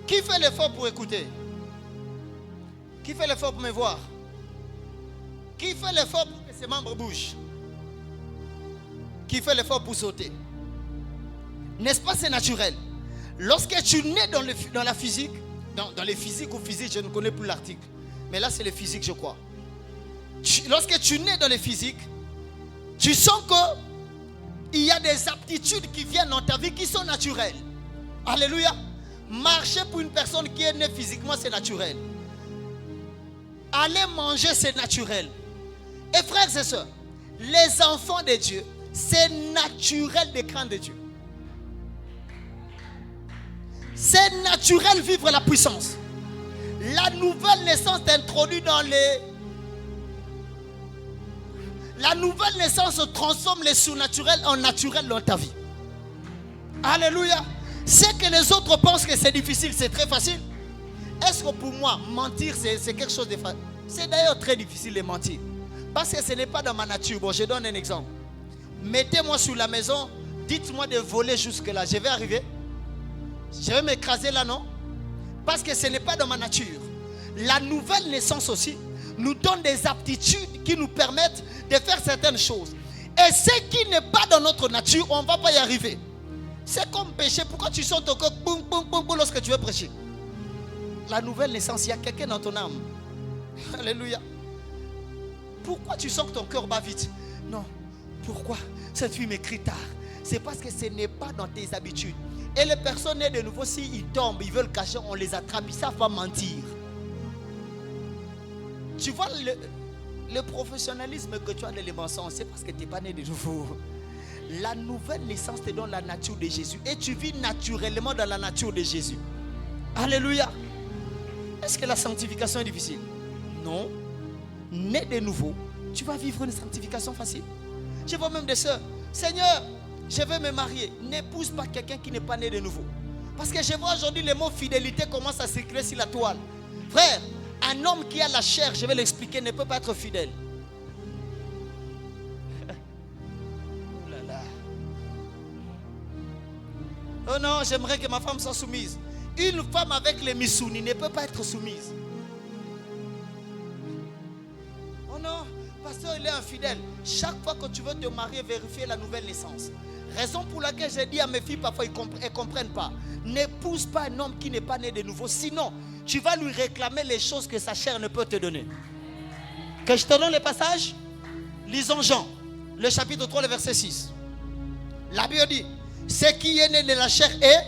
Qui fait l'effort pour écouter? Qui fait l'effort pour me voir? Qui fait l'effort pour que ses membres bougent? Qui fait l'effort pour sauter? N'est-ce pas, c'est naturel? Lorsque tu nais dans la physique, dans les physiques ou physiques, je ne connais plus l'article. Mais là, c'est le physique, je crois. Lorsque tu nais dans les physiques, tu sens qu'il y a des aptitudes qui viennent dans ta vie qui sont naturelles. Alléluia. Marcher pour une personne qui est née physiquement, c'est naturel. Aller manger, c'est naturel. Et frères et sœurs, les enfants de Dieu, C'est naturel de craindre Dieu. C'est naturel vivre la puissance. La nouvelle naissance t'introduit dans les... La nouvelle naissance transforme les surnaturels en naturel dans ta vie. Alléluia. C'est que les autres pensent que c'est difficile, c'est très facile. Est-ce que pour moi, mentir, c'est quelque chose de facile? C'est d'ailleurs très difficile de mentir. Parce que ce n'est pas dans ma nature. Bon, je donne un exemple. Mettez-moi sur la maison, dites-moi de voler jusque-là. Je vais arriver. Je vais m'écraser là, non? Parce que ce n'est pas dans ma nature. La nouvelle naissance aussi nous donne des aptitudes qui nous permettent de faire certaines choses. Et ce qui n'est pas dans notre nature, on ne va pas y arriver. C'est comme pécher. Pourquoi tu sens ton corps boum, boum, boum, boum lorsque tu veux prêcher? La nouvelle naissance, il y a quelqu'un dans ton âme. Alléluia. Pourquoi tu sens que ton cœur bat vite? Non. Pourquoi cette fille m'écrit tard? C'est parce que ce n'est pas dans tes habitudes. Et les personnes nées de nouveau, s'ils tombent, ils veulent cacher, on les attrape, ils ne savent pas mentir. Tu vois le professionnalisme que tu as dans les mensonges, c'est parce que tu n'es pas né de nouveau. La nouvelle naissance te donne la nature de Jésus. Et tu vis naturellement dans la nature de Jésus. Alléluia. Est-ce que la sanctification est difficile? Non. Né de nouveau, tu vas vivre une sanctification facile. Je vois même des sœurs. Seigneur, je veux me marier. N'épouse pas quelqu'un qui n'est pas né de nouveau. Parce que je vois aujourd'hui les mots fidélité commencent à circuler sur la toile. Frère, un homme qui a la chair, je vais l'expliquer, ne peut pas être fidèle. Oh là là. Oh non, j'aimerais que ma femme soit soumise. Une femme avec les misounis ne peut pas être soumise. Oh non, pasteur, il est infidèle. Chaque fois que tu veux te marier, vérifier la nouvelle naissance. Raison pour laquelle j'ai dit à mes filles, parfois elles ne comprennent pas. N'épouse pas un homme qui n'est pas né de nouveau. Sinon, tu vas lui réclamer les choses que sa chair ne peut te donner. Que je te donne les passages? Lisons Jean, le chapitre 3, le verset 6. La Bible dit, ce qui est né de la chair est...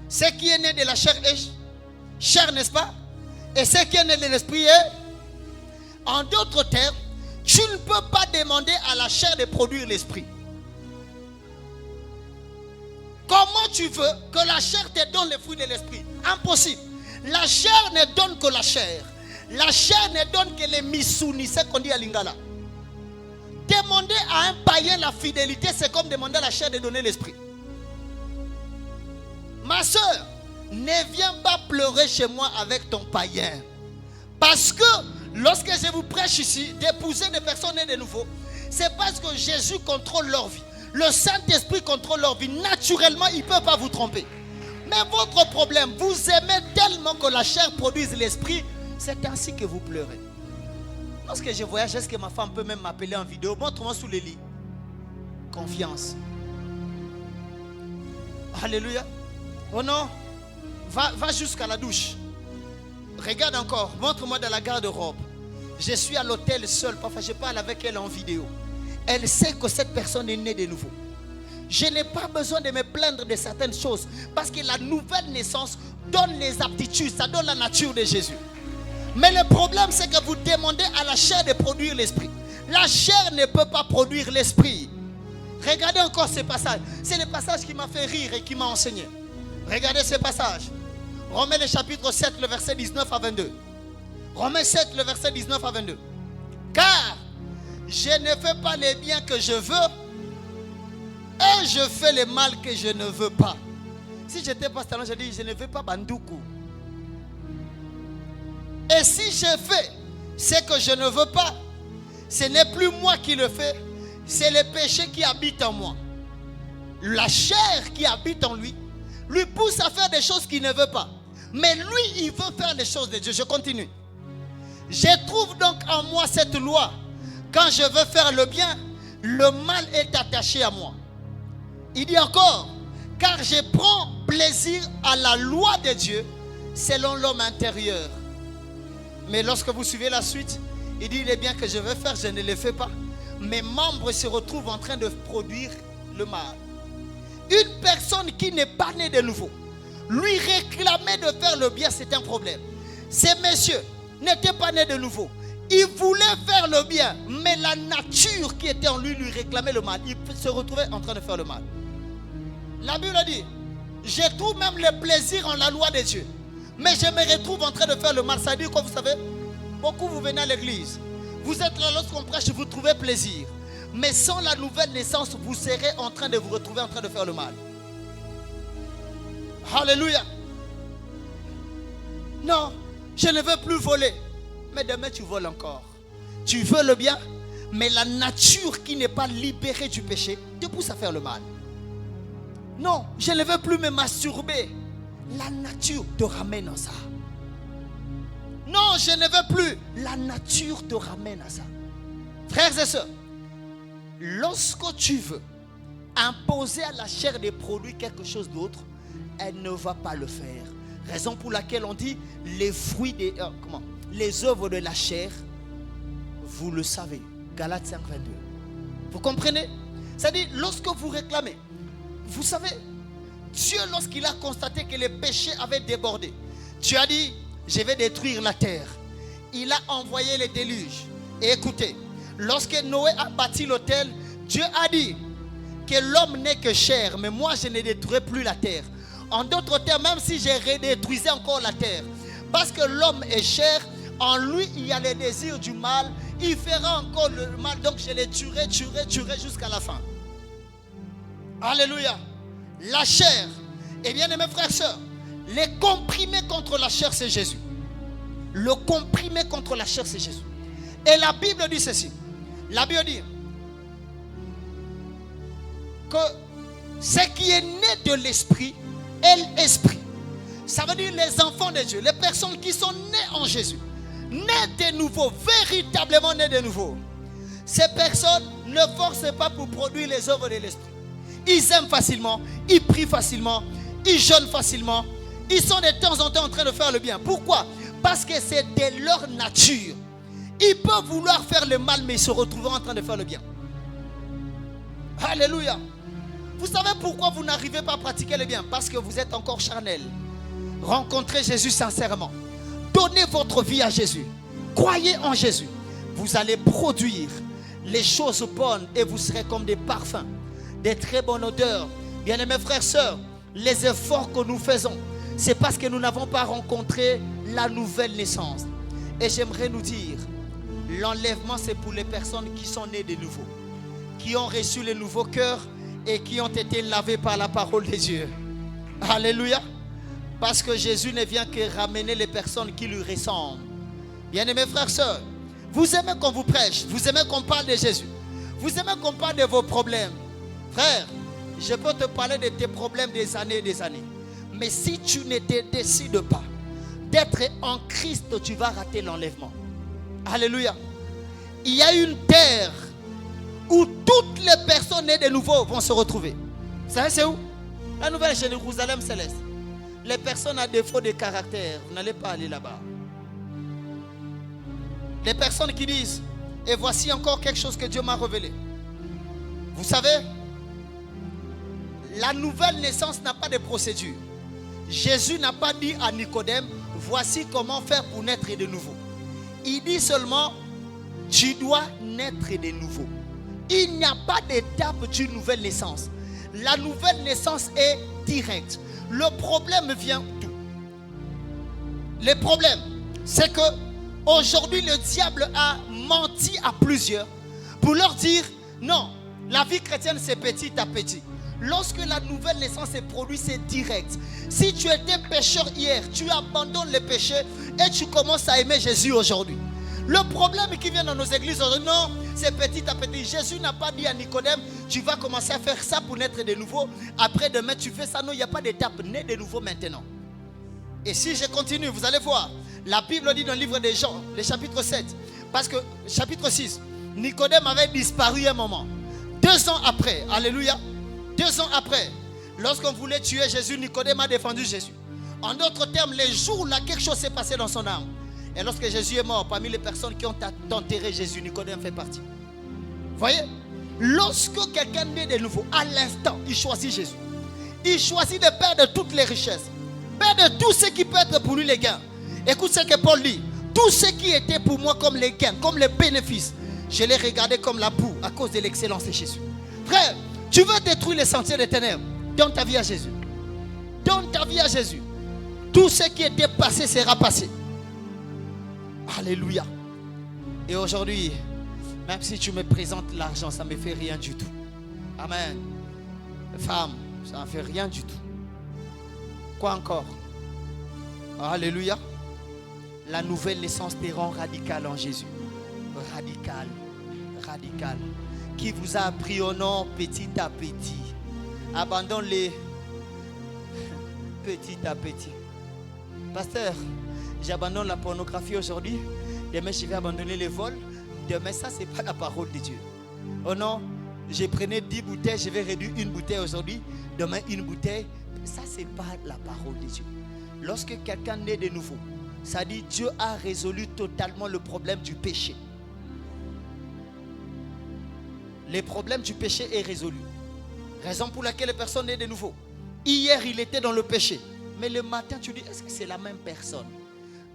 Ce qui est né de la chair est chair, n'est-ce pas? Et ce qui est né de l'esprit est... En d'autres termes, tu ne peux pas demander à la chair de produire l'esprit. Comment tu veux que la chair te donne les fruits de l'esprit? Impossible. La chair ne donne que la chair. La chair ne donne que les misounis, c'est qu'on dit à Lingala. Demander à un païen la fidélité, c'est comme demander à la chair de donner l'esprit. Ma soeur, ne viens pas pleurer chez moi avec ton païen. Parce que lorsque je vous prêche ici, d'épouser des personnes nées de nouveau, c'est parce que Jésus contrôle leur vie. Le Saint-Esprit contrôle leur vie. Naturellement, il ne peut pas vous tromper. Mais votre problème, vous aimez tellement que la chair produise l'esprit, c'est ainsi que vous pleurez. Lorsque je voyage, est-ce que ma femme peut même m'appeler en vidéo? Montre-moi sous le lit. Confiance. Alléluia. Oh non. Va jusqu'à la douche. Regarde encore. Montre-moi dans la garde-robe. Je suis à l'hôtel seul. Parfois, je parle avec elle en vidéo. Elle sait que cette personne est née de nouveau. Je n'ai pas besoin de me plaindre de certaines choses. Parce que la nouvelle naissance donne les aptitudes. Ça donne la nature de Jésus. Mais le problème, c'est que vous demandez à la chair de produire l'esprit. La chair ne peut pas produire l'esprit. Regardez encore ce passage. C'est le passage qui m'a fait rire et qui m'a enseigné. Regardez ce passage. Romains le chapitre 7, le verset 19 à 22. Romains 7, le verset 19 à 22. Car je ne fais pas les biens que je veux et je fais le mal que je ne veux pas. Si j'étais pasteur, je dis je ne veux pas bandoukou. Et si je fais ce que je ne veux pas, ce n'est plus moi qui le fais, c'est le péché qui habite en moi. La chair qui habite en lui pousse à faire des choses qu'il ne veut pas. Mais lui, il veut faire les choses de Dieu. Je continue. Je trouve donc en moi cette loi. Quand je veux faire le bien, le mal est attaché à moi. Il dit encore, car je prends plaisir à la loi de Dieu selon l'homme intérieur. Mais lorsque vous suivez la suite, il dit, les biens que je veux faire, je ne les fais pas. Mes membres se retrouvent en train de produire le mal. Une personne qui n'est pas née de nouveau, lui réclamer de faire le bien, c'est un problème. Ces messieurs n'étaient pas nés de nouveau. Il voulait faire le bien, mais la nature qui était en lui réclamait le mal. Il se retrouvait en train de faire le mal. La Bible dit, je trouve même le plaisir en la loi de Dieu, mais je me retrouve en train de faire le mal. Ça veut dire quoi, vous savez? Beaucoup vous venez à l'église, vous êtes là lorsqu'on prêche, vous trouvez plaisir, mais sans la nouvelle naissance, vous serez en train de vous retrouver en train de faire le mal. Alléluia. Non, je ne veux plus voler. Mais demain tu voles encore. Tu veux le bien, mais la nature qui n'est pas libérée du péché te pousse à faire le mal. Non, je ne veux plus me masturber. La nature te ramène à ça. Non, je ne veux plus. La nature te ramène à ça. Frères et sœurs, lorsque tu veux imposer à la chair des produits quelque chose d'autre, elle ne va pas le faire. Raison pour laquelle on dit les fruits des... les œuvres de la chair, vous le savez. Galates 5, 22. Vous comprenez? C'est-à-dire, lorsque vous réclamez, vous savez, Dieu, lorsqu'il a constaté que les péchés avaient débordé, Dieu a dit, je vais détruire la terre. Il a envoyé les déluges. Et écoutez, lorsque Noé a bâti l'autel, Dieu a dit que l'homme n'est que chair, mais moi je ne détruirai plus la terre. En d'autres termes, même si je redétruisais encore la terre, parce que l'homme est chair, en lui il y a les désirs du mal, il fera encore le mal, donc je les tuerai jusqu'à la fin. Alléluia. La chair, et bien mes frères et sœurs, les comprimés contre la chair c'est Jésus. Le comprimé contre la chair c'est Jésus. Et la Bible dit ceci. La Bible dit que ce qui est né de l'esprit est l'esprit. Ça veut dire les enfants de Dieu, les personnes qui sont nées en Jésus, nées de nouveau, véritablement nées de nouveau. Ces personnes ne forcent pas pour produire les œuvres de l'esprit. Ils aiment facilement, ils prient facilement, ils jeûnent facilement. Ils sont de temps en temps en train de faire le bien. Pourquoi? Parce que c'est de leur nature. Ils peuvent vouloir faire le mal, mais ils se retrouveront en train de faire le bien. Alléluia. Vous savez pourquoi vous n'arrivez pas à pratiquer le bien? Parce que vous êtes encore charnel. Rencontrez Jésus sincèrement. Donnez votre vie à Jésus. Croyez en Jésus. Vous allez produire les choses bonnes et vous serez comme des parfums, des très bonnes odeurs. Bien-aimés frères et sœurs, les efforts que nous faisons, c'est parce que nous n'avons pas rencontré la nouvelle naissance. Et j'aimerais nous dire, l'enlèvement c'est pour les personnes qui sont nées de nouveau, qui ont reçu le nouveau cœur et qui ont été lavés par la parole de Dieu. Alléluia. Parce que Jésus ne vient que ramener les personnes qui lui ressemblent. Bien-aimés frères et sœurs, vous aimez qu'on vous prêche, vous aimez qu'on parle de Jésus, vous aimez qu'on parle de vos problèmes. Frère, je peux te parler de tes problèmes des années et des années. Mais si tu ne te décides pas d'être en Christ, tu vas rater l'enlèvement. Alléluia. Il y a une terre où toutes les personnes nées de nouveau vont se retrouver. Vous savez c'est où? La nouvelle Jérusalem céleste. Les personnes à défaut de caractère, vous n'allez pas aller là-bas. Les personnes qui disent, et voici encore quelque chose que Dieu m'a révélé. Vous savez, la nouvelle naissance n'a pas de procédure. Jésus n'a pas dit à Nicodème, voici comment faire pour naître de nouveau. Il dit seulement, tu dois naître de nouveau. Il n'y a pas d'étape d'une nouvelle naissance. La nouvelle naissance est directe. Le problème vient d'où? Le problème, c'est que aujourd'hui le diable a menti à plusieurs pour leur dire, non, la vie chrétienne c'est petit à petit. Lorsque la nouvelle naissance est produite, c'est direct. Si tu étais pécheur hier, tu abandonnes le péché et tu commences à aimer Jésus aujourd'hui. Le problème qui vient dans nos églises aujourd'hui, non, c'est petit à petit. Jésus n'a pas dit à Nicodème, tu vas commencer à faire ça pour naître de nouveau. Après demain, tu fais ça. Non, il n'y a pas d'étape. Né de nouveau maintenant. Et si je continue, vous allez voir. La Bible dit dans le livre de Jean, le chapitre 7. Parce que, chapitre 6, Nicodème avait disparu un moment. 2 ans après, alléluia. 2 ans après, lorsqu'on voulait tuer Jésus, Nicodème a défendu Jésus. En d'autres termes, les jours là, quelque chose s'est passé dans son âme. Et lorsque Jésus est mort, parmi les personnes qui ont enterré Jésus, Nicodème fait partie. Vous voyez? Lorsque quelqu'un naît de nouveau, à l'instant, il choisit Jésus. Il choisit de perdre toutes les richesses, perdre tout ce qui peut être pour lui les gains. Écoute ce que Paul dit. Tout ce qui était pour moi comme les gains, comme les bénéfices, je les regardais comme la boue à cause de l'excellence de Jésus. Frère, tu veux détruire les sentiers des ténèbres, donne ta vie à Jésus. Donne ta vie à Jésus. Tout ce qui était passé sera passé. Alléluia. Et aujourd'hui, même si tu me présentes l'argent, ça ne me fait rien du tout. Amen. Femme, ça ne fait rien du tout. Quoi encore? Alléluia. La nouvelle naissance te rend radical en Jésus. Radical. Radical. Qui vous a appris au nom petit à petit. Abandonne-les petit à petit. Pasteur, j'abandonne la pornographie aujourd'hui. Demain, je vais abandonner les vols. Demain, ça, ce n'est pas la parole de Dieu. Oh non, je prenais 10 bouteilles, je vais réduire une bouteille aujourd'hui. Demain, une bouteille. Ça, ce n'est pas la parole de Dieu. Lorsque quelqu'un naît de nouveau, ça dit Dieu a résolu totalement le problème du péché. Le problème du péché est résolu. Raison pour laquelle les personnes naissent de nouveau. Hier, il était dans le péché. Mais le matin, tu dis, est-ce que c'est la même personne?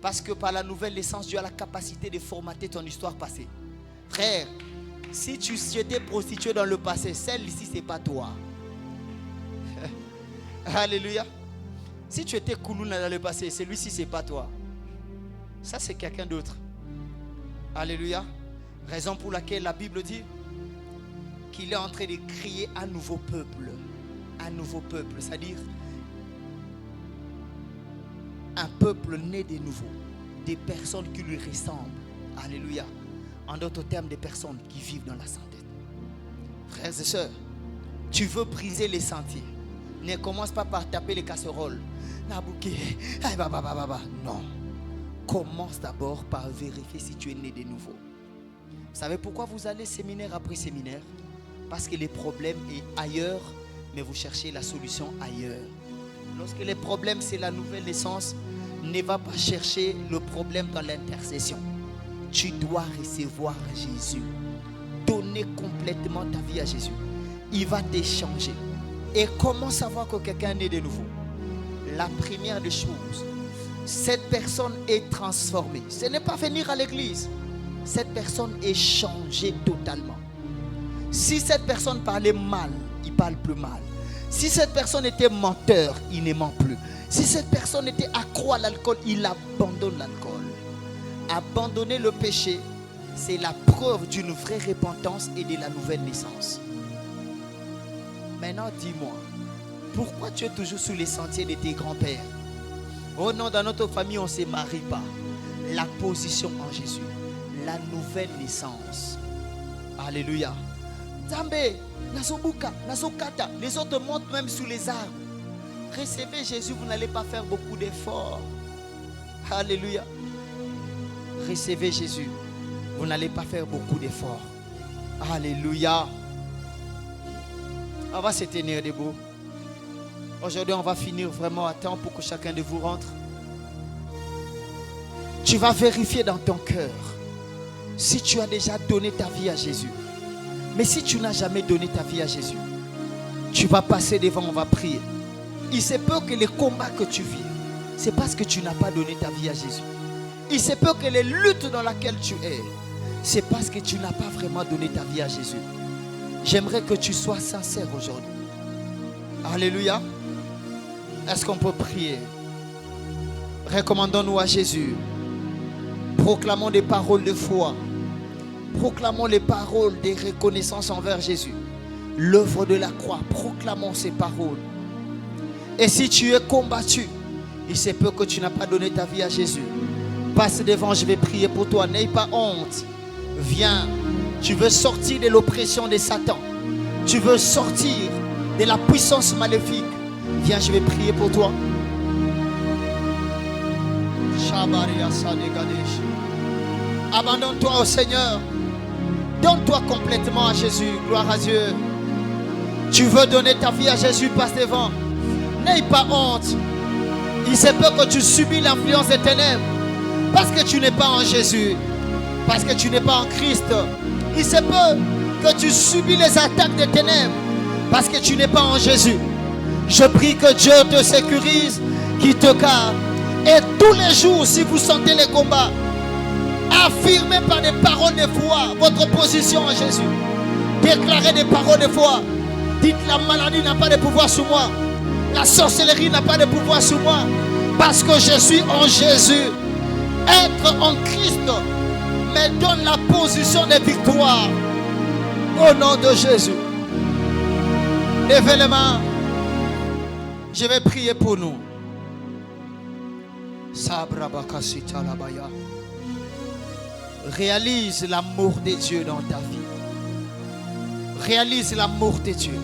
Parce que par la nouvelle naissance, Dieu a la capacité de formater ton histoire passée. Frère, si tu étais prostitué dans le passé, celle-ci, ce n'est pas toi. Alléluia. Si tu étais koulouna dans le passé, celui-ci, ce n'est pas toi. Ça, c'est quelqu'un d'autre. Alléluia. Raison pour laquelle la Bible dit qu'il est en train de créer un nouveau peuple. Un nouveau peuple, c'est-à-dire un peuple né de nouveau, des personnes qui lui ressemblent. Alléluia. En d'autres termes, des personnes qui vivent dans la santé. Frères et sœurs, tu veux briser les sentiers. Ne commence pas par taper les casseroles. Non. Commence d'abord par vérifier si tu es né de nouveau. Vous savez pourquoi vous allez séminaire après séminaire? Parce que le problème est ailleurs, mais vous cherchez la solution ailleurs. Lorsque le problème c'est la nouvelle naissance, ne va pas chercher le problème dans l'intercession. Tu dois recevoir Jésus. Donner complètement ta vie à Jésus. Il va t'échanger. Et comment savoir que quelqu'un est né de nouveau? La première des choses, cette personne est transformée. Ce n'est pas venir à l'église. Cette personne est changée totalement. Si cette personne parlait mal, il parle plus mal. Si cette personne était menteur, il ne ment plus. Si cette personne était accro à l'alcool, il abandonne l'alcool. Abandonner le péché, c'est la preuve d'une vraie repentance et de la nouvelle naissance. Maintenant, dis-moi, pourquoi tu es toujours sous les sentiers de tes grands-pères? Oh non, dans notre famille, on ne se marie pas. La position en Jésus, la nouvelle naissance. Alléluia. Zambé, Nasobuka, Nasokata, les autres montent même sous les arbres. Recevez Jésus, vous n'allez pas faire beaucoup d'efforts. Alléluia. Recevez Jésus, vous n'allez pas faire beaucoup d'efforts. Alléluia. On va se tenir debout. Aujourd'hui, on va finir vraiment à temps pour que chacun de vous rentre. Tu vas vérifier dans ton cœur si tu as déjà donné ta vie à Jésus. Mais si tu n'as jamais donné ta vie à Jésus, tu vas passer devant, on va prier. Il se peut que les combats que tu vis, c'est parce que tu n'as pas donné ta vie à Jésus. Il se peut que les luttes dans lesquelles tu es, c'est parce que tu n'as pas vraiment donné ta vie à Jésus. J'aimerais que tu sois sincère aujourd'hui. Alléluia. Est-ce qu'on peut prier? Recommandons-nous à Jésus. Proclamons des paroles de foi. Proclamons les paroles de reconnaissance envers Jésus. L'œuvre de la croix. Proclamons ces paroles. Et si tu es combattu, il se peut que tu n'as pas donné ta vie à Jésus. Passe devant, je vais prier pour toi. N'aie pas honte. Viens. Tu veux sortir de l'oppression de Satan. Tu veux sortir de la puissance maléfique. Viens, je vais prier pour toi. Abandonne-toi au Seigneur. Donne-toi complètement à Jésus. Gloire à Dieu. Tu veux donner ta vie à Jésus, passe devant. N'aie pas honte. Il se peut que tu subis l'influence des ténèbres parce que tu n'es pas en Jésus, parce que tu n'es pas en Christ. Il se peut que tu subis les attaques des ténèbres parce que tu n'es pas en Jésus. Je prie que Dieu te sécurise, qu'il te garde. Et tous les jours, si vous sentez les combats, Affirmez par des paroles de foi votre position en Jésus. Déclarez des paroles de foi. Dites la maladie n'a pas de pouvoir sur moi. La sorcellerie n'a pas de pouvoir sur moi. Parce que je suis en Jésus. Être en Christ me donne la position de victoire. Au nom de Jésus. Levez les mains. Je vais prier pour nous. Réalise l'amour de Dieu dans ta vie. Réalise l'amour de Dieu.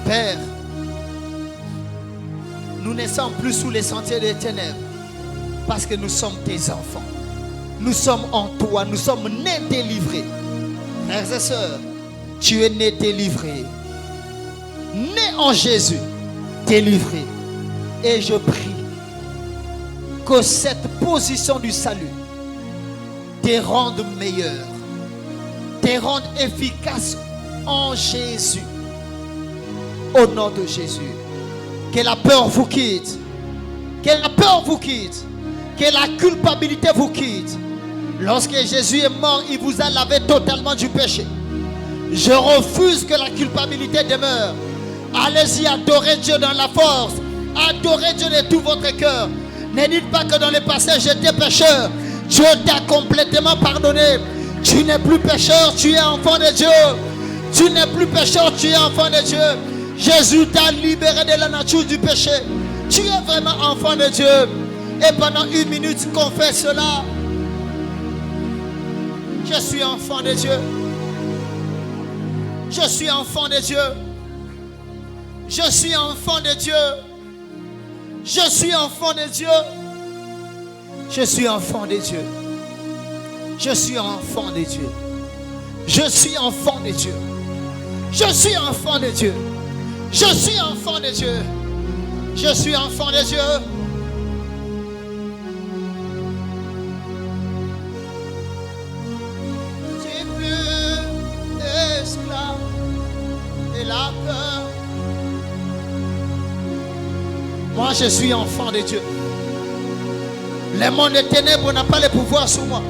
Père, nous ne sommes plus sous les sentiers des ténèbres parce que nous sommes tes enfants. Nous sommes en toi, nous sommes nés délivrés. Frères et sœurs, tu es né délivré. Né en Jésus, délivré. Et je prie que cette position du salut te rende meilleur, te rende efficace en Jésus. Au nom de Jésus. Que la peur vous quitte. Que la peur vous quitte. Que la culpabilité vous quitte. Lorsque Jésus est mort, il vous a lavé totalement du péché. Je refuse que la culpabilité demeure. Allez-y, adorez Dieu dans la force. Adorez Dieu de tout votre cœur. Ne dites pas que dans le passé j'étais pécheur. Dieu t'a complètement pardonné. Tu n'es plus pécheur, tu es enfant de Dieu. Tu n'es plus pécheur, tu es enfant de Dieu. Jésus t'a libéré de la nature du péché. Tu es vraiment enfant de Dieu. Et pendant 1 minute, confesse cela. Je suis enfant de Dieu. Je suis enfant de Dieu. Je suis enfant de Dieu. Je suis enfant de Dieu. Je suis enfant de Dieu. Je suis enfant de Dieu. Je suis enfant de Dieu. Je suis enfant de Dieu. Je suis enfant de Dieu. Je suis enfant de Dieu. Tu es plus esclave de la peur. Moi, je suis enfant de Dieu. Le monde des ténèbres n'a pas le pouvoir sur moi.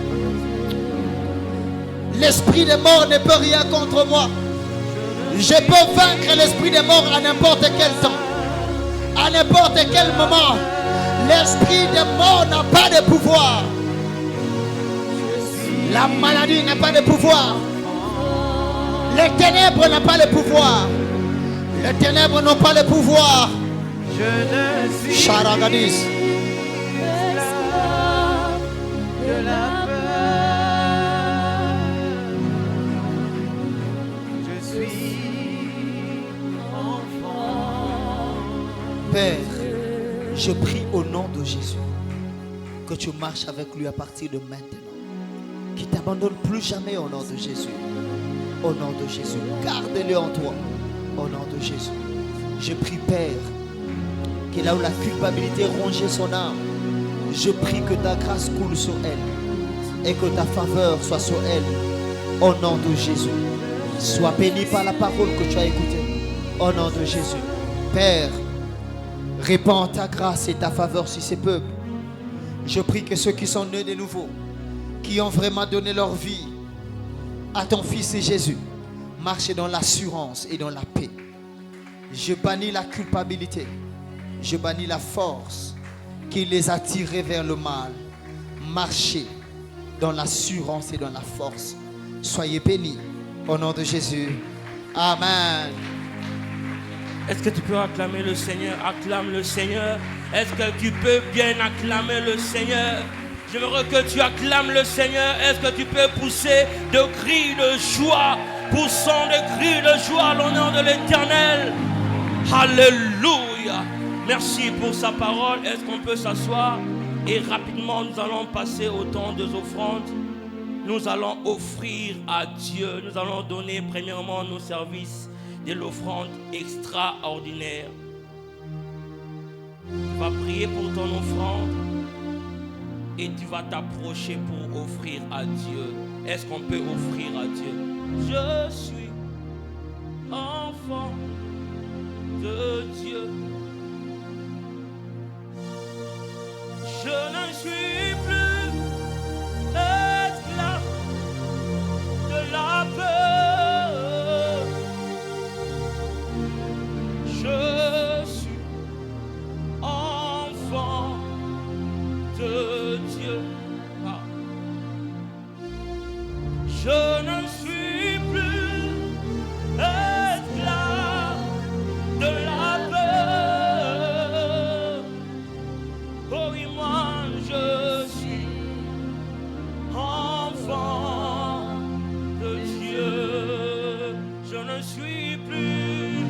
L'esprit des morts ne peut rien contre moi. Je peux vaincre l'esprit des morts à n'importe quel temps. À n'importe quel moment. L'esprit des morts n'a pas de pouvoir. La maladie n'a pas de pouvoir. Les ténèbres n'ont pas le pouvoir. Les ténèbres n'ont pas le pouvoir. Je ne suis Charagadis. de la peur. Je suis enfant. Père, je prie au nom de Jésus que tu marches avec lui à partir de maintenant. Qu'il ne t'abandonne plus jamais au nom de Jésus. Au nom de Jésus. Garde-le en toi. Au nom de Jésus. Je prie, Père, que là où la culpabilité rongeait son âme, je prie que ta grâce coule sur elle et que ta faveur soit sur elle. Au nom de Jésus. Sois béni par la parole que tu as écoutée. Au nom de Jésus. Père, répands ta grâce et ta faveur sur ces peuples. Je prie que ceux qui sont nés de nouveau, qui ont vraiment donné leur vie à ton Fils Jésus, marchent dans l'assurance et dans la paix. Je bannis la culpabilité. Je bannis la force qui les a tirés vers le mal. Marchez dans l'assurance et dans la force. Soyez bénis au nom de Jésus. Amen. Est-ce que tu peux acclamer le Seigneur? Acclame le Seigneur. Est-ce que tu peux bien acclamer le Seigneur? J'aimerais que tu acclames le Seigneur. Est-ce que tu peux pousser de cris de joie? Poussons de cris de joie à l'honneur de l'Éternel. Alléluia. Merci pour sa parole. Est-ce qu'on peut s'asseoir? Et rapidement, nous allons passer au temps des offrandes. Nous allons offrir à Dieu. Nous allons donner premièrement nos services de l'offrande extraordinaire. Tu vas prier pour ton offrande et tu vas t'approcher pour offrir à Dieu. Est-ce qu'on peut offrir à Dieu? Je suis enfant de Dieu. Je ne suis plus Dieu. Ah. Je ne suis plus esclave de la peur. Oh oui, moi je suis enfant de Dieu. Je ne suis plus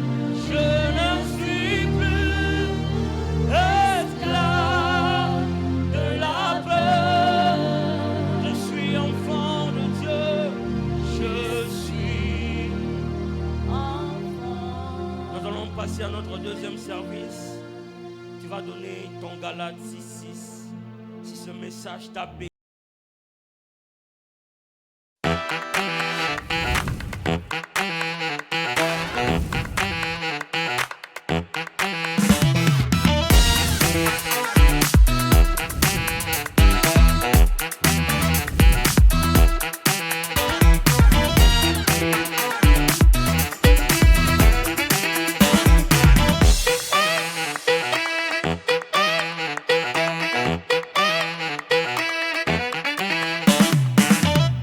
esclave de la peur. Je suis enfant de Dieu. Je suis enfant. Nous allons passer à notre deuxième service. Tu vas donner ton Galate 6:6. Si ce message t'a béni.